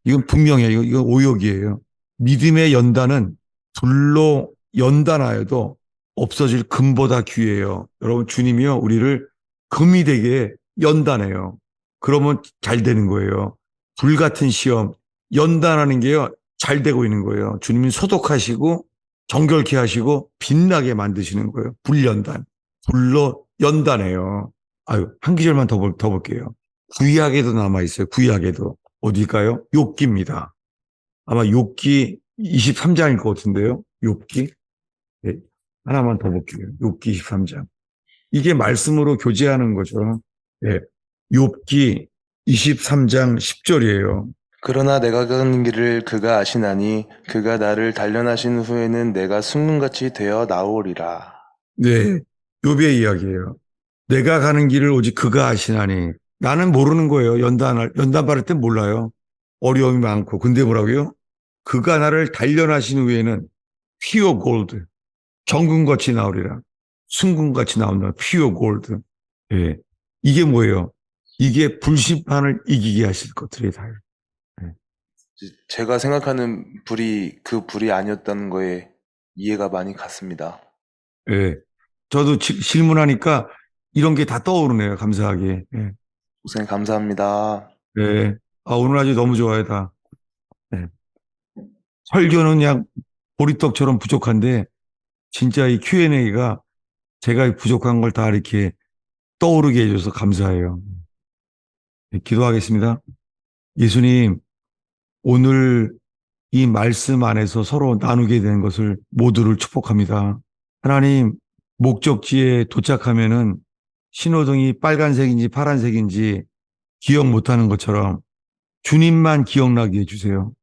이건 분명해요. 이건 오역이에요. 믿음의 연단은 불로 연단하여도 없어질 금보다 귀해요. 여러분, 주님이요, 우리를 금이 되게 연단해요. 그러면 잘 되는 거예요. 불 같은 시험, 연단하는 게요, 잘 되고 있는 거예요. 주님이 소독하시고, 정결케 하시고, 빛나게 만드시는 거예요. 불연단. 불로 연단해요. 아유, 한 기절만 더 볼게요. 구약에도 남아있어요. 구약에도. 어딜까요? 욥기입니다. 아마 욥기 23장일 것 같은데요. 욥기. 네, 하나만 더 볼게요. 욥기 23장. 이게 말씀으로 교제하는 거죠. 네, 욥기 23장 10절이에요. 그러나 내가 가는 길을 그가 아시나니 그가 나를 단련하신 후에는 내가 순금같이 되어 나오리라. 네, 욥의 이야기예요. 내가 가는 길을 오직 그가 아시나니. 나는 모르는 거예요. 연단 받을 땐 몰라요. 어려움이 많고. 근데 뭐라고요? 그가 나를 단련하신 후에는 피어 골드, 정금같이 나오리라. 순금같이 나온다. 피어 골드. 예. 이게 뭐예요? 이게 불심판을 이기게 하실 것들이 다예요. 예. 제가 생각하는 불이 그 불이 아니었다는 거에 이해가 많이 갔습니다. 예. 저도 질문하니까 이런 게 다 떠오르네요. 감사하게. 예. 목사님 감사합니다. 예. 아, 오늘 아주 너무 좋아요, 다. 예. 설교는 그냥 보리떡처럼 부족한데, 진짜 이 Q&A가 제가 부족한 걸 다 이렇게 떠오르게 해줘서 감사해요. 네, 기도하겠습니다. 예수님, 오늘 이 말씀 안에서 서로 나누게 된 것을 모두를 축복합니다. 하나님, 목적지에 도착하면은 신호등이 빨간색인지 파란색인지 기억 못하는 것처럼 주님만 기억나게 해주세요.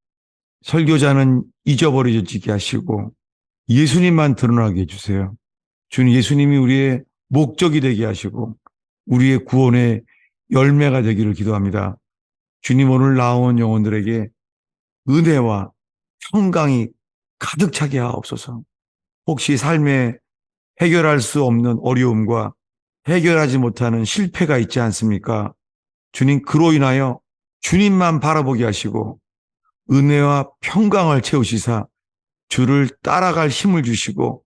설교자는 잊어버려지게 하시고 예수님만 드러나게 해주세요. 주님, 예수님이 우리의 목적이 되게 하시고 우리의 구원의 열매가 되기를 기도합니다. 주님, 오늘 나온 영혼들에게 은혜와 평강이 가득 차게 하옵소서. 혹시 삶에 해결할 수 없는 어려움과 해결하지 못하는 실패가 있지 않습니까? 주님, 그로 인하여 주님만 바라보게 하시고 은혜와 평강을 채우시사 주를 따라갈 힘을 주시고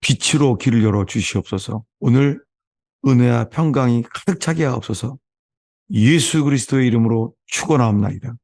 빛으로 길을 열어 주시옵소서. 오늘 은혜와 평강이 가득 차게 하옵소서. 예수 그리스도의 이름으로 축원하옵나이다.